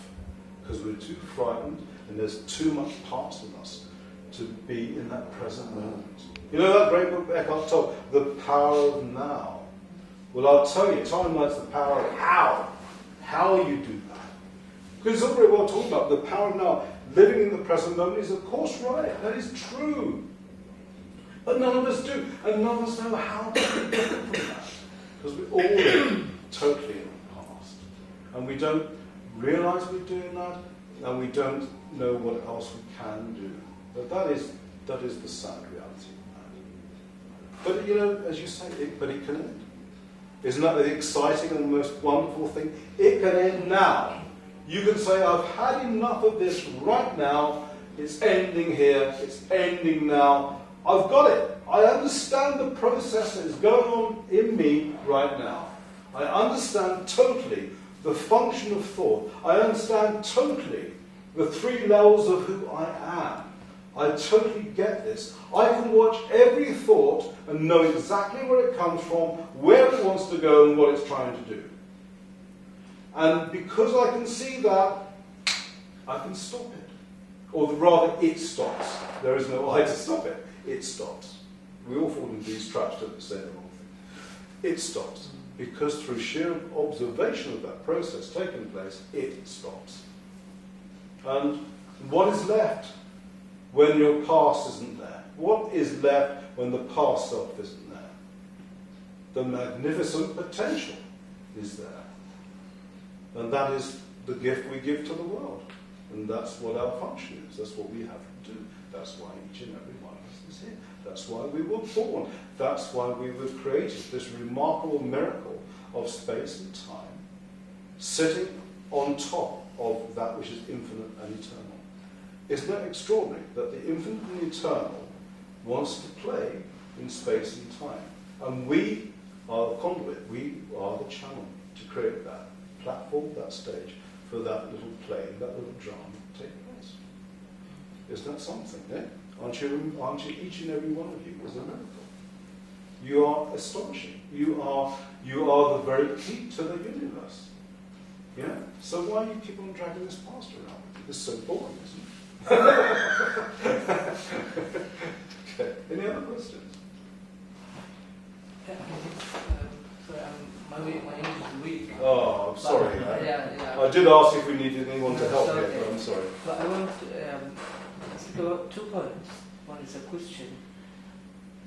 Because we're too frightened and there's too much past in us to be in that present moment. You know that great book Eckhart Tolle, The Power of Now? Well, I'll tell you, time lies the power of how you do that. Because it's all very well talking about the power of now. Living in the present moment is, of course, right. That is true. But none of us do. And none of us know how to get different from that. Because we're all totally in the past. And we don't realise we're doing that. And we don't know what else we can do. But that is the sad reality of that. But, you know, as you say, it can end. Isn't that the exciting and the most wonderful thing? It can end now. You can say, I've had enough of this right now. It's ending here. It's ending now. I've got it. I understand the process that is going on in me right now. I understand totally the function of thought. I understand totally the three levels of who I am. I totally get this. I can watch every thought and know exactly where it comes from, where it wants to go, and what it's trying to do. And because I can see that, I can stop it. Or rather, it stops. There is no I to stop it. It stops. We all fall into these traps to say the wrong thing. It stops. Because through sheer observation of that process taking place, it stops. And what is left when your past isn't there? What is left when the past self isn't there? The magnificent potential is there. And that is the gift we give to the world. And that's what our function is. That's what we have to do. That's why each and every one of us is here. That's why we were born. That's why we were created. This remarkable miracle of space and time, sitting on top of that which is infinite and eternal. Isn't that extraordinary that the infinite and eternal wants to play in space and time? And we are the conduit. We are the channel to create that platform, that stage, for that little play, that little drama to take place. Isn't that something, eh? Aren't you, each and every one of you is a miracle? You are astonishing. You are the very key to the universe. Yeah? So why do you keep on dragging this past around with you? This is so boring, isn't it? Okay. Any other questions? My English is weak. Oh, I'm sorry. Yeah. I did ask if we needed anyone to help here, but I'm sorry. But I want to speak about 2 points. One is a question.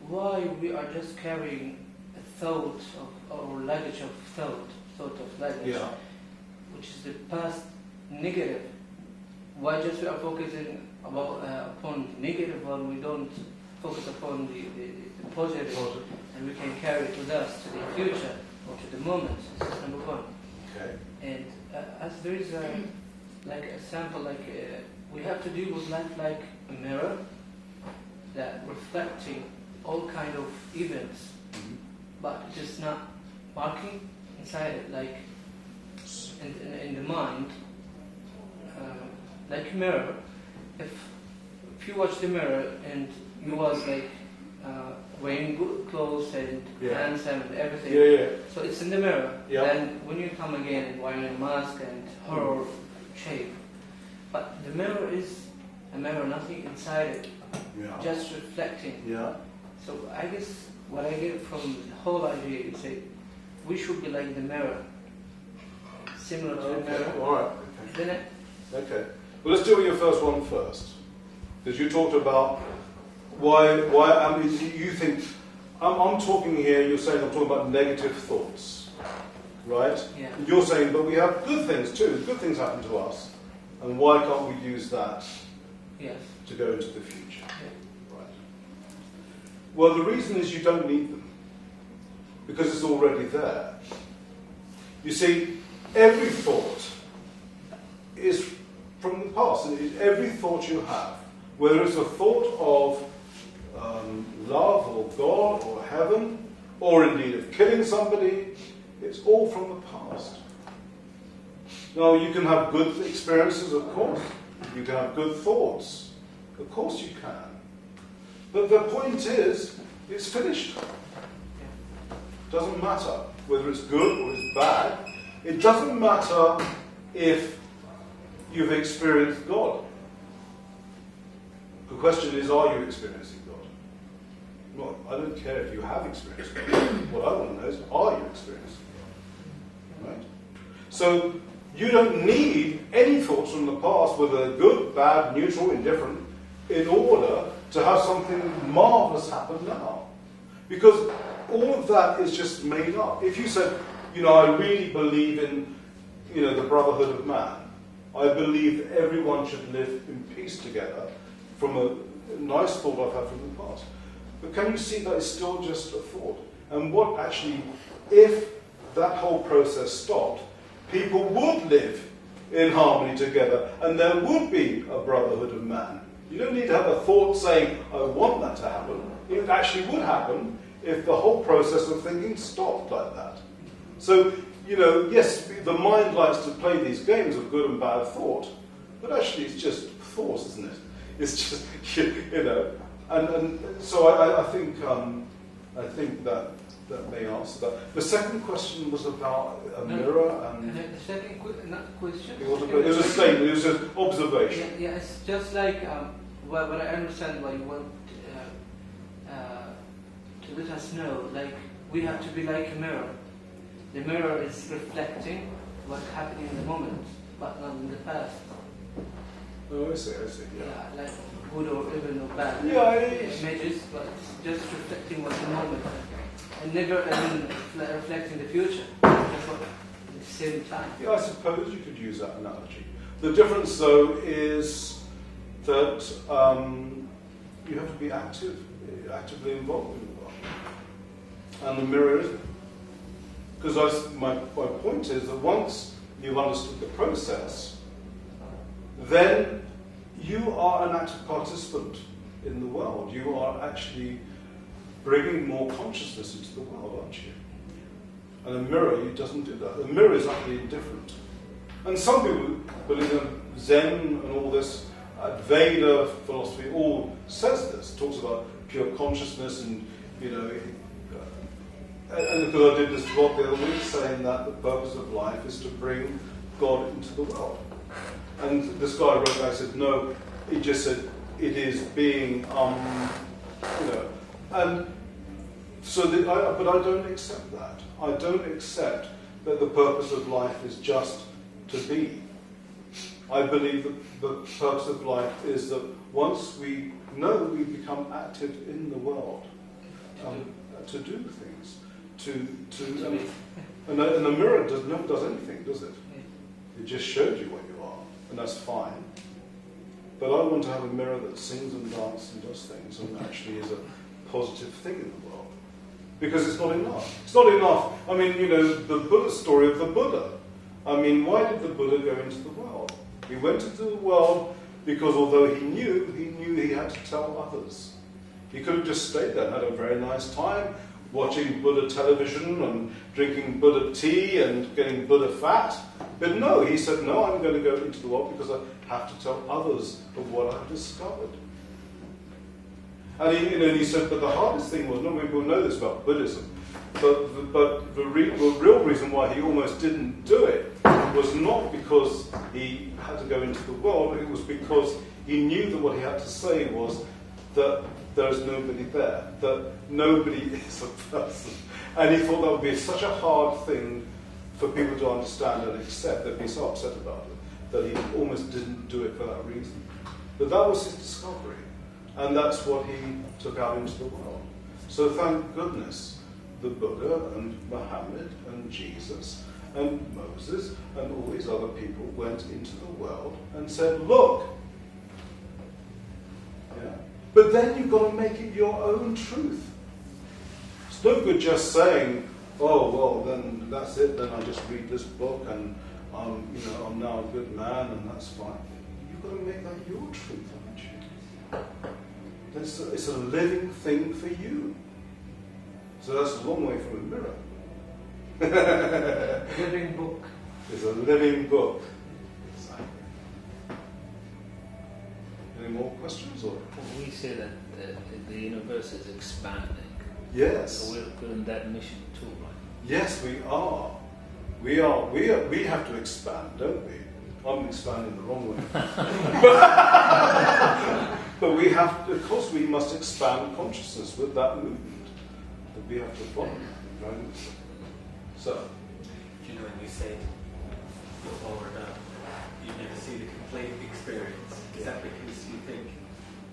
Why we are just carrying a thought or luggage of thought of luggage, which is the past negative. Why just we are focusing upon negative when we don't focus upon the positive, and we can carry it with us to the future or to the moment. This is number 1. Okay. And as there is like a sample, like we have to deal with life like a mirror that reflecting all kind of events, but it is not marking inside it, like in the mind, like a mirror. If you watch the mirror and you was like wearing good clothes and handsome and everything, so it's in the mirror. Then when you come again wearing a mask and horror shape, but the mirror is a mirror, nothing inside it, just reflecting. So I guess what I get from the whole idea is that we should be like the mirror, similar to the mirror. All right. Then Okay. Well, let's deal with your first one first, because you talked about why. I mean, you think I'm talking here. You're saying I'm talking about negative thoughts, right? Yeah. You're saying, but we have good things too. Good things happen to us, and why can't we use that to go into the future? Right. Well, the reason is you don't need them, because it's already there. You see, every thought is from the past. Every thought you have, whether it's a thought of love or God or heaven, or indeed of killing somebody, it's all from the past. Now, you can have good experiences, of course. You can have good thoughts. Of course you can. But the point is, it's finished. It doesn't matter whether it's good or it's bad. It doesn't matter if you've experienced God. The question is, are you experiencing God? Well, I don't care if you have experienced God. What I want to know is, are you experiencing God? Right? So, you don't need any thoughts from the past, whether good, bad, neutral, indifferent, in order to have something marvelous happen now. Because all of that is just made up. If you said, I really believe in, the brotherhood of man. I believe that everyone should live in peace together, from a nice thought I've had from the past. But can you see that it's still just a thought? And what actually, if that whole process stopped, people would live in harmony together, and there would be a brotherhood of man. You don't need to have a thought saying, I want that to happen. It actually would happen if the whole process of thinking stopped like that. So, yes, the mind likes to play these games of good and bad thought, but actually it's just thought, isn't it? It's just, and so I think that may answer that. The second question was about a mirror and... The second question? It was a statement, it was an observation. Yeah, it's just like, what I understand why you want to let us know, like, we have to be like a mirror. The mirror is reflecting what's happening in the moment, but not in the past. Oh, I see, Yeah, like good or even or bad images, but it's just reflecting what's in the moment. And never reflecting the future. That's what, at the same time. Yeah, I suppose you could use that analogy. The difference, though, is that you have to be actively involved in the world. And the mirror isn't. Because my point is that once you've understood the process, then you are an active participant in the world. You are actually bringing more consciousness into the world, aren't you? And a mirror, it doesn't do that. The mirror is utterly indifferent. And some people believe in Zen and all this, Veda philosophy all says this, talks about pure consciousness and, and because I did this talk the other week saying that the purpose of life is to bring God into the world. And this guy wrote back and said, no, he just said, it is being, and so, but I don't accept that. I don't accept that the purpose of life is just to be. I believe that the purpose of life is that once we know we become active in the world, to do things, and the mirror never does anything, does it? It just shows you what you are, and that's fine. But I want to have a mirror that sings and dances and does things, and actually is a positive thing in the world. Because it's not enough. It's not enough. I mean, the Buddha story of the Buddha. I mean, why did the Buddha go into the world? He went into the world because although he knew he had to tell others. He could have just stayed there and had a very nice time watching Buddha television and drinking Buddha tea and getting Buddha fat. But no, he said, no, I'm going to go into the world because I have to tell others of what I've discovered. And he said, but the hardest thing was, no, we will know this about Buddhism, but the real reason why he almost didn't do it was not because he had to go into the world, it was because he knew that what he had to say was that there's nobody there, that nobody is a person. And he thought that would be such a hard thing for people to understand and accept, they'd be so upset about it, that he almost didn't do it for that reason. But that was his discovery, and that's what he took out into the world. So thank goodness the Buddha and Muhammad and Jesus and Moses and all these other people went into the world and said, look. Yeah. But then you've got to make it your own truth. It's no good just saying, oh, well, then that's it, then I just read this book and I'm now a good man and that's fine. You've got to make that your truth, haven't you? It's a living thing for you. So that's a long way from a mirror. Living book. It's a living book. Exactly. Any more questions? Or? Well, we say that the universe is expanding. Yes. So we're on that mission too, right? Yes, we are. We have to expand, don't we? I'm expanding the wrong way. But we have to, of course, we must expand consciousness with that movement that we have to follow. Right? So. Do you know when you say forward you never see the complete experience? Is that because you think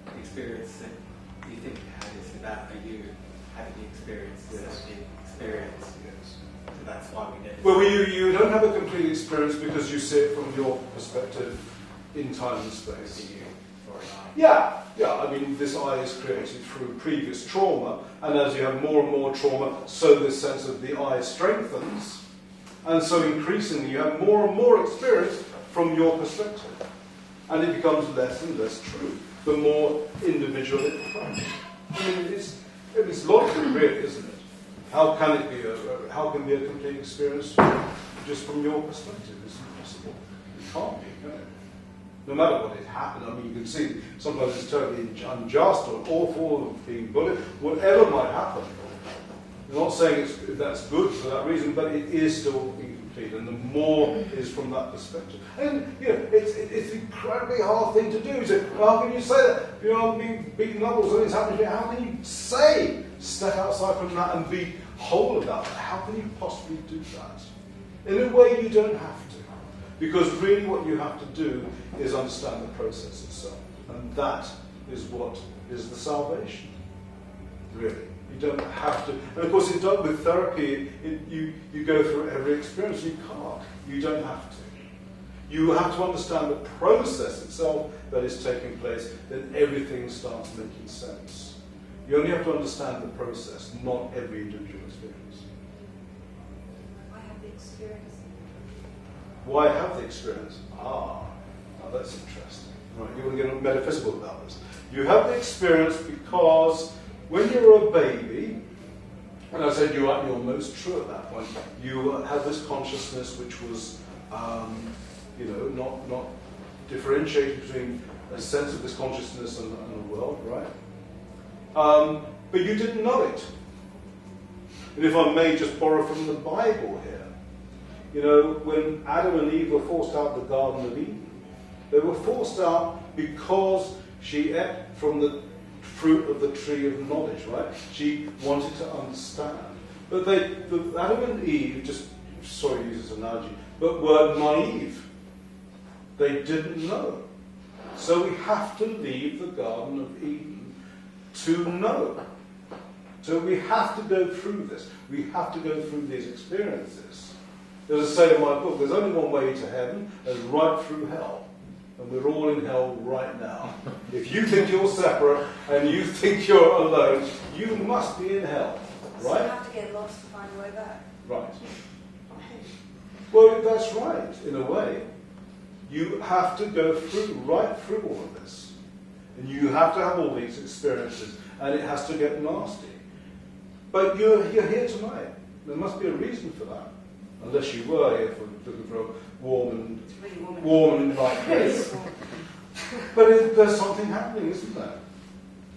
the experience that you think you had is about you having the experience, yes. The experience? Yes. So that's why we never. Well, you don't have a complete experience because you see it from your perspective in time and space. Yeah. I mean, this eye is created through previous trauma, and as you have more and more trauma, so this sense of the eye strengthens, and so increasingly you have more and more experience from your perspective, and it becomes less and less true the more individual it becomes. I mean, it's logical, really, isn't it? How can it be how can be a complete experience just from your perspective? It's impossible. It can't be, can it? No matter what had happened, I mean, you can see sometimes it's totally unjust or awful or being bullied, whatever might happen. I'm not saying that's good for that reason, but it is still incomplete, and the more is from that perspective. And it's an incredibly hard thing to do. You say, well, how can you say that? I'm being beaten up or something's happening to me. How can you step outside from that and be whole about that? How can you possibly do that? In a way, you don't have to. Because really what you have to do is understand the process itself. And that is what is the salvation. Really. You don't have to. And of course, with therapy, you go through every experience. You can't. You don't have to. You have to understand the process itself that is taking place, then everything starts making sense. You only have to understand the process, not every individual experience. I have the experience. Why have the experience? Now that's interesting. Right, you want to get metaphysical about this. You have the experience because when you're a baby, and I said you are at your most true at that point, you had this consciousness which was, not differentiated between a sense of this consciousness and the world, right? But you didn't know it. And if I may just borrow from the Bible here, when Adam and Eve were forced out of the Garden of Eden, they were forced out because she ate from the fruit of the tree of knowledge, right? She wanted to understand. But Adam and Eve, sorry to use this analogy, but were naive. They didn't know. So we have to leave the Garden of Eden to know. So we have to go through this. We have to go through these experiences. As I say in my book, there's only one way to heaven, and right through hell. And we're all in hell right now. If you think you're separate and you think you're alone, you must be in hell. Right? So you have to get lost to find a way back. Right. Well, that's right, in a way. You have to go right through all of this. And you have to have all these experiences, and it has to get nasty. But you're here tonight. There must be a reason for that. Unless you were here looking for a warm and light place. But there's something happening, isn't there?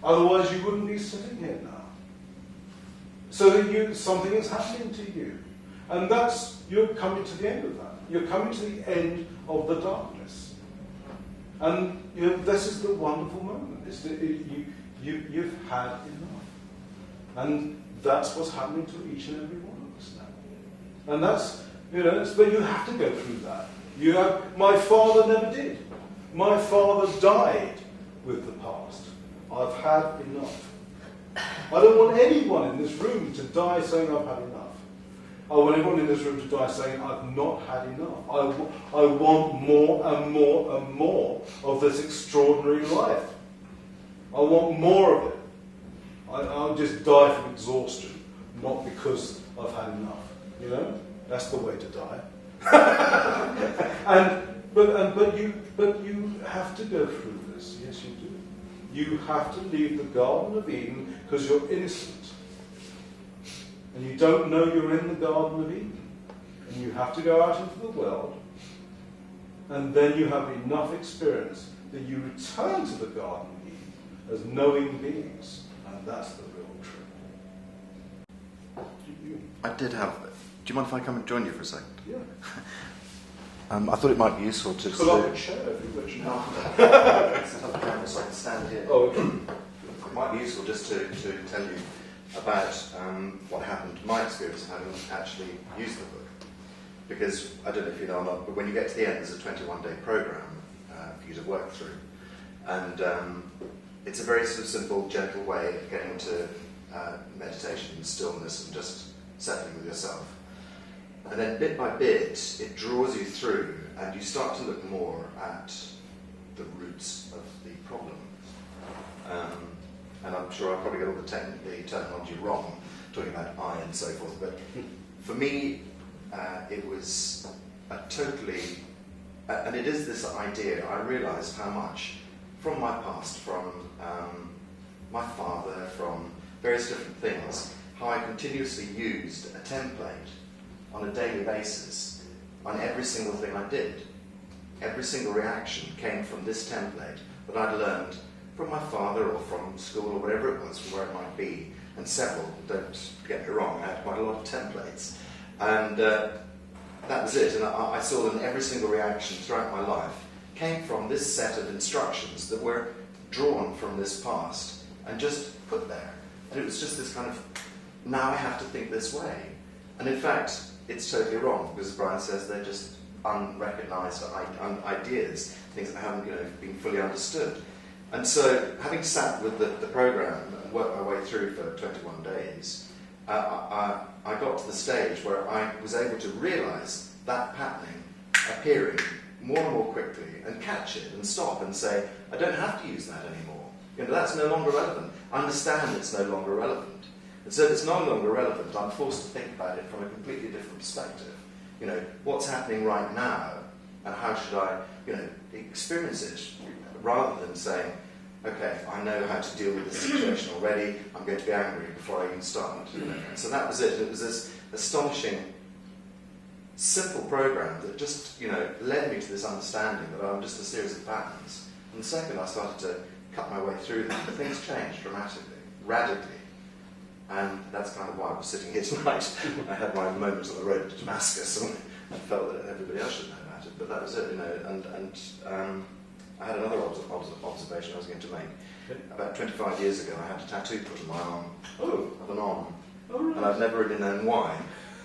Otherwise you wouldn't be sitting here now. So that something is happening to you. And you're coming to the end of that. You're coming to the end of the darkness. And this is the wonderful moment. You've had enough. And that's what's happening to each and every one of us now. And that's, but you have to go through that. My father never did. My father died with the past. I've had enough. I don't want anyone in this room to die saying I've had enough. I want everyone in this room to die saying I've not had enough. I want more and more and more of this extraordinary life. I want more of it. I'll just die from exhaustion, not because I've had enough. That's the way to die. But you have to go through this. Yes, you do. You have to leave the Garden of Eden because you're innocent. And you don't know you're in the Garden of Eden. And you have to go out into the world. And then you have enough experience that you return to the Garden of Eden as knowing beings. And that's the real truth. I did have... Do you mind if I come and join you for a second? Yeah. I thought it might be useful to... Pull up a chair if you wish. No. Set up a camera so I can stand here. Oh, okay. It might be useful just to tell you about what happened, my experience of having actually used the book. Because, I don't know if you know or not, but when you get to the end, there's a 21-day program for you to work through. And it's a very sort of simple, gentle way of getting into meditation and stillness and just settling with yourself. And then bit by bit, it draws you through, and you start to look more at the roots of the problem. And I'm sure I'll probably get all the terminology wrong, talking about I and so forth, but for me, it was a totally, and it is this idea, I realised how much from my past, from my father, from various different things, how I continuously used a template on a daily basis on every single thing I did. Every single reaction came from this template that I'd learned from my father or from school or whatever it was, from where it might be, and several, don't get me wrong, I had quite a lot of templates. And that was it, and I saw that every single reaction throughout my life came from this set of instructions that were drawn from this past and just put there. And it was just this kind of, now I have to think this way. And in fact, it's totally wrong, because as Brian says, they're just unrecognised ideas, things that haven't been fully understood. And so, having sat with the programme and worked my way through for 21 days, I got to the stage where I was able to realise that pattern appearing more and more quickly and catch it and stop and say, I don't have to use that anymore. That's no longer relevant. I understand it's no longer relevant. And so if it's no longer relevant, I'm forced to think about it from a completely different perspective. What's happening right now, and how should I, experience it, rather than saying, okay, I know how to deal with this situation already, I'm going to be angry before I even start. And so that was it. It was this astonishing, simple program that just, led me to this understanding that I'm just a series of patterns. And the second I started to cut my way through them, things changed dramatically, radically. And that's kind of why I was sitting here tonight. I had my moments on the road to Damascus, and I felt that everybody else should know about it. But that was it, and I had another observation I was going to make. About 25 years ago, I had a tattoo put on my arm of an arm, and I've never really known why.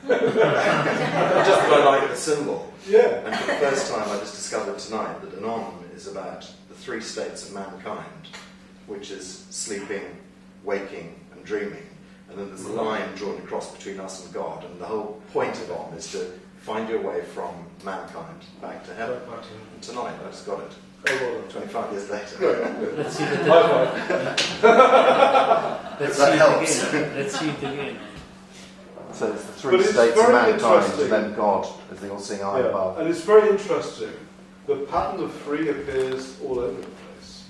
Just that I like the symbol. Yeah. And for the first time, I just discovered tonight that an arm is about the three states of mankind, which is sleeping, waking, and dreaming. And then there's a line drawn across between us and God, and the whole point of Om is to find your way from mankind back to heaven. And tonight, I just got it. Oh, well, 25 years later. Good. Let's see it Let's see it again. So it's the three states of mankind, and then God as the all-seeing eye above. And it's very interesting the pattern of three appears all over the place.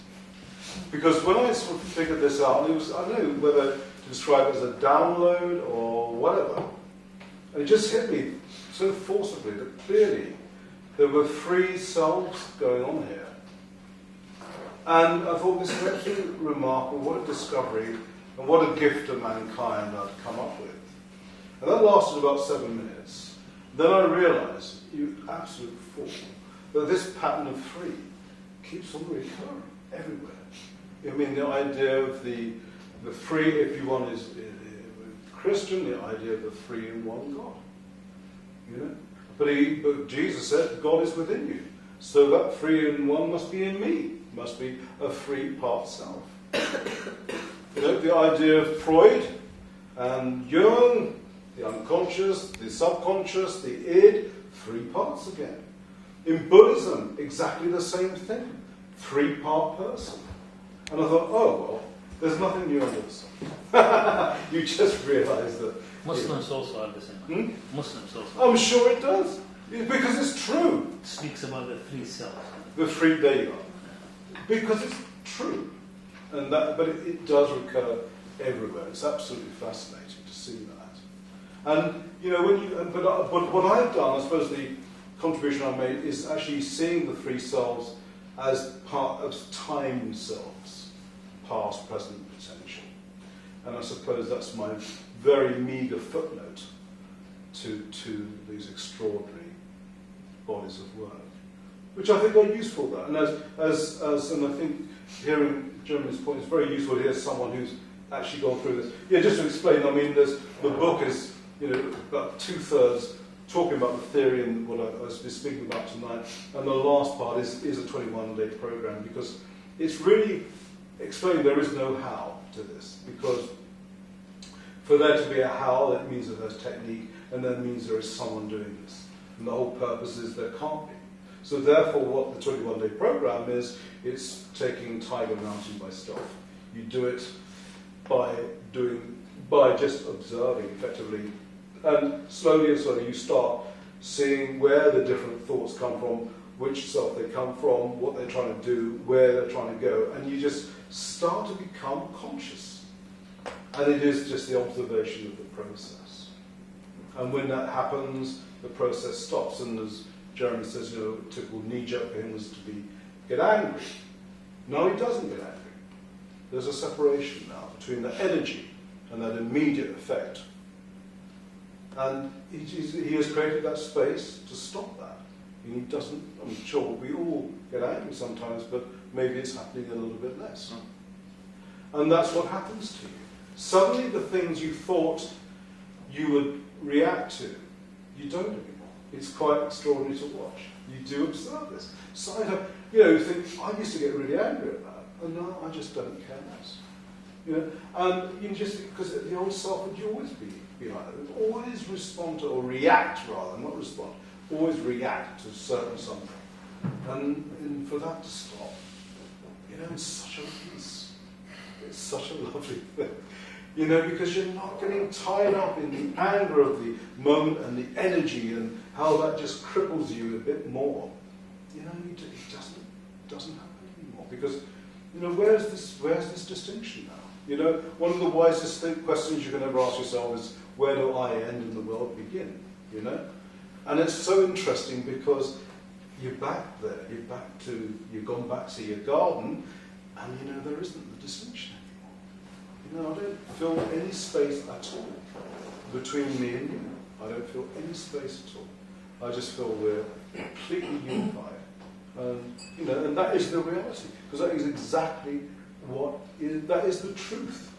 Because when I sort of figured this out, it was, I don't know whether to describe it as a download or whatever, and it just hit me so forcibly that clearly there were three selves going on here. And I thought this is absolutely remarkable, what a discovery, and what a gift of mankind I'd come up with. And that lasted about 7 minutes. Then I realised, you absolute fool, that this pattern of three keeps on recurring everywhere. I mean, the idea of the three, if you want, is Christian, the idea of the three in one God. You know? But Jesus said, God is within you. So that three in one must be in me. Must be a three-part self. You know, the idea of Freud and Jung, the unconscious, the subconscious, the id, three parts again. In Buddhism, exactly the same thing. Three-part person. And I thought, oh, well, there's nothing new under the sun. You just realise that... Muslims also have the same. Muslims also. I'm sure it does. Because it's true. It speaks about the three selves. The three, there you are. Because it's true. And that, but it does recur everywhere. It's absolutely fascinating to see that. And, you know, when you... But what I've done, I suppose the contribution I made, is actually seeing the three selves as part of time selves. Past, present, potential. And I suppose that's my very meagre footnote to these extraordinary bodies of work, which I think are useful there. And and I think hearing Jeremy's point is very useful to hear someone who's actually gone through this. Yeah, just to explain, I mean, the book is, you know, about 2/3 talking about the theory and what I was speaking about tonight, and the last part is a 21-day program, because it's really explaining there is no how to this, because for there to be a how, that means that there's technique, and that means there is someone doing this. And the whole purpose is there can't be. So therefore what the 21-day program is, it's taking Tiger Mountain by stealth. You do it by just observing effectively. And slowly and slowly you start seeing where the different thoughts come from, which self they come from, what they're trying to do, where they're trying to go, and you just start to become conscious. And it is just the observation of the process. And when that happens, the process stops. And as Jeremy says, you know, typical knee-jerk for him was to get angry. No, he doesn't get angry. There's a separation now between the energy and that immediate effect. And he has created that space to stop that. And he doesn't, I'm sure we all get angry sometimes, but maybe it's happening a little bit less. And that's what happens to you. Suddenly the things you thought you would react to, you don't anymore. It's quite extraordinary to watch. You do observe this. So you think, I used to get really angry at that, and now I just don't care less. You know, and you just, because the old self would always be like that. It would always respond to, or react rather, not respond, always react to certain something. And for that to stop, you know, it's such a peace. It's such a lovely thing. You know, because you're not getting tied up in the anger of the moment and the energy and how that just cripples you a bit more. You know, it doesn't happen anymore. Because, you know, where's this distinction now? You know, one of the wisest questions you can ever ask yourself is, where do I end and the world begin? You know? And it's so interesting because you're back there, you've gone back to your garden, and you know, there isn't the distinction anymore. You know, I don't feel any space at all between me and you. I don't feel any space at all. I just feel we're completely unified. And, you know, and that is the reality, because that is exactly that is the truth,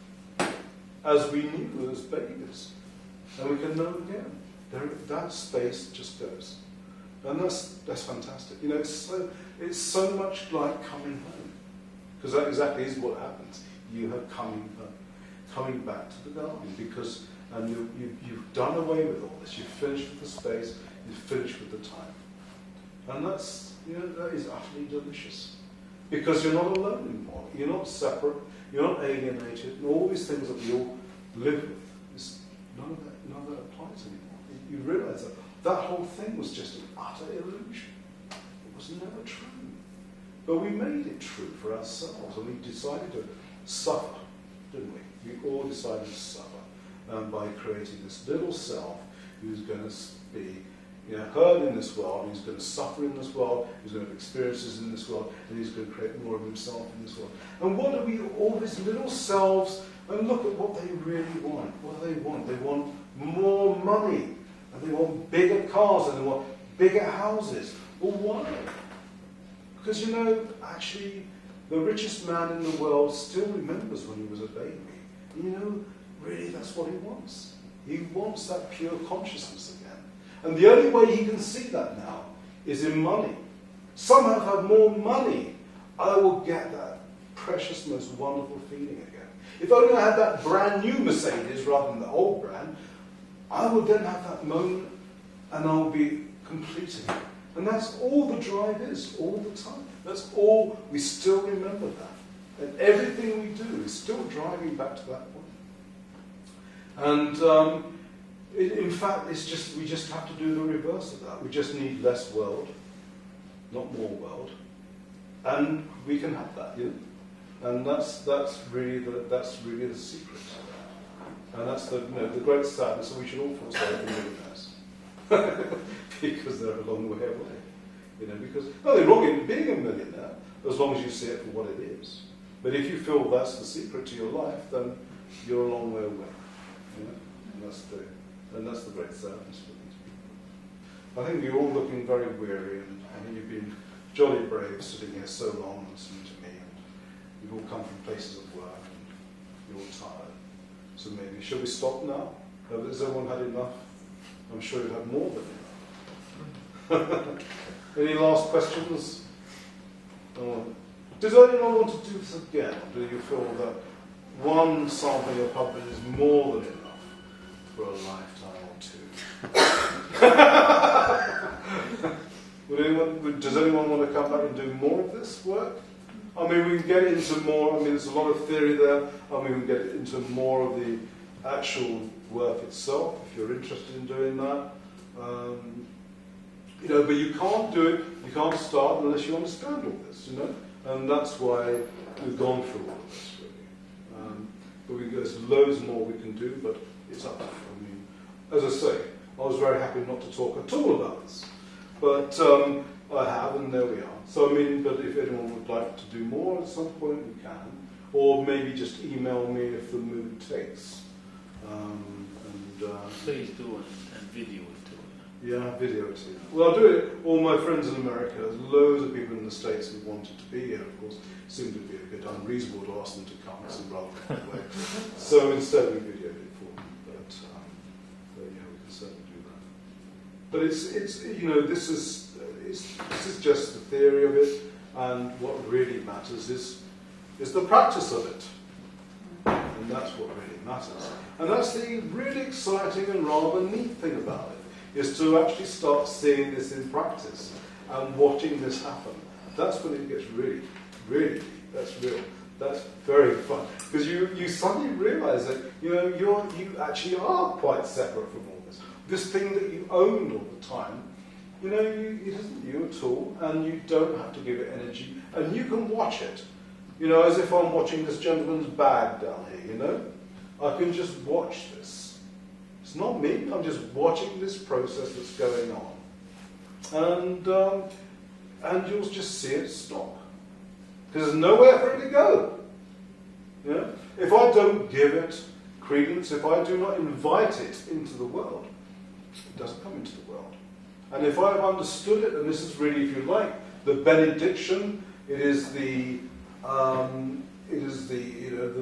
as we knew as babies. And we can know again. That space just goes. And that's fantastic. You know, it's so much like coming home. Because that exactly is what happens. You are coming home. Coming back to the garden. Because you've done away with all this. You've finished with the space. You've finished with the time. And that's, you know, that is utterly delicious. Because you're not alone anymore. You're not separate. You're not alienated. And all these things that we all live with, none of that applies anymore. You realise that whole thing was just an utter illusion. It was never true. But we made it true for ourselves, and we decided to suffer, didn't we? We all decided to suffer by creating this little self who's going to be heard in this world, who's going to suffer in this world, who's going to have experiences in this world, and he's going to create more of himself in this world. And what do we, all these little selves, and look at what they really want. What do they want? They want more money, and they want bigger cars, and they want bigger houses. Well, why? Because, actually, the richest man in the world still remembers when he was a baby. Really, that's what he wants. He wants that pure consciousness again. And the only way he can see that now is in money. Somehow, if I have more money, I will get that precious, most wonderful feeling again. If only I had that brand new Mercedes rather than the old brand, I would then have that moment and I'll be complete again. And that's all the drive is, all the time. That's all, we still remember that. And everything we do is still driving back to that point. And in fact, we just have to do the reverse of that. We just need less world, not more world. And we can have that, And that's really the secret. And that's the great sadness. So we should all feel sorry for millionaires. Because they're a long way away. Because nothing wrong in being a millionaire, as long as you see it for what it is. But if you feel that's the secret to your life, then you're a long way away. And that's the great sadness for these people. I think you're all looking very weary, and I think you've been jolly brave sitting here so long listening to me, and you've all come from places of work, and you're all tired. So maybe, shall we stop now? Has everyone had enough? I'm sure you've had more than enough. Any last questions? Does anyone want to do this again? Or do you feel that one sampling of Hubbard is more than enough for a lifetime or two? Does anyone want to come back and do more of this work? I mean, we can get into more. There's a lot of theory there. We can get into more of the actual work itself, if you're interested in doing that. But you can't do it, you can't start unless you understand all this, And that's why we've gone through all of this, really. But there's loads more we can do, but it's up to you. As I say, I was very happy not to talk at all about this. But I have, and there we are. So, but if anyone would like to do more at some point, we can. Or maybe just email me if the mood takes. Please do and video it too. Yeah, video too. Well, I'll do it. All my friends in America, there's loads of people in the States who wanted to be here, of course. It seemed to be a bit unreasonable to ask them to come. It's rather way. So instead we videoed it for them. But we can certainly do that. But this is just the theory of it, and what really matters is the practice of it. And that's what really matters. And that's the really exciting and rather neat thing about it, is to actually start seeing this in practice and watching this happen. That's when it gets really, really deep. That's real. That's very fun. Because you suddenly realise that you actually are quite separate from all this. This thing that you owned all the time, it isn't you at all, and you don't have to give it energy, and you can watch it. As if I'm watching this gentleman's bag down here, I can just watch this. It's not me, I'm just watching this process that's going on. And you'll just see it stop. Because there's nowhere for it to go. If I don't give it credence, if I do not invite it into the world, it doesn't come into the world. And if I've understood it, and this is really, if you like, the benediction, it is the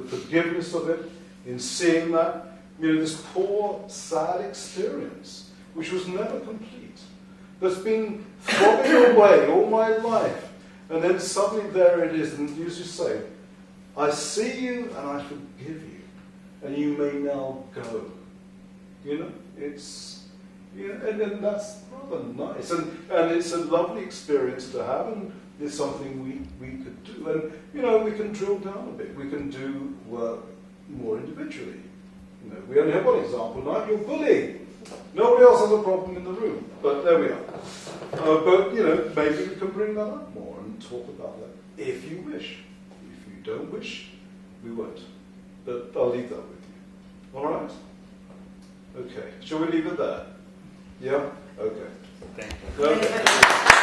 forgiveness of it, in seeing that, this poor, sad experience, which was never complete, that's been throbbing away all my life, and then suddenly there it is, and you just say, I see you and I forgive you, and you may now go. And that's rather nice, and it's a lovely experience to have, and it's something we could do, and we can drill down a bit. We can do work more individually. We only have one example now. You're bullying. Nobody else has a problem in the room, but there we are. But, maybe we can bring that up more and talk about that, if you wish. If you don't wish, we won't. But I'll leave that with you. All right? Okay. Shall we leave it there? Yeah? Okay. Thank you. Okay.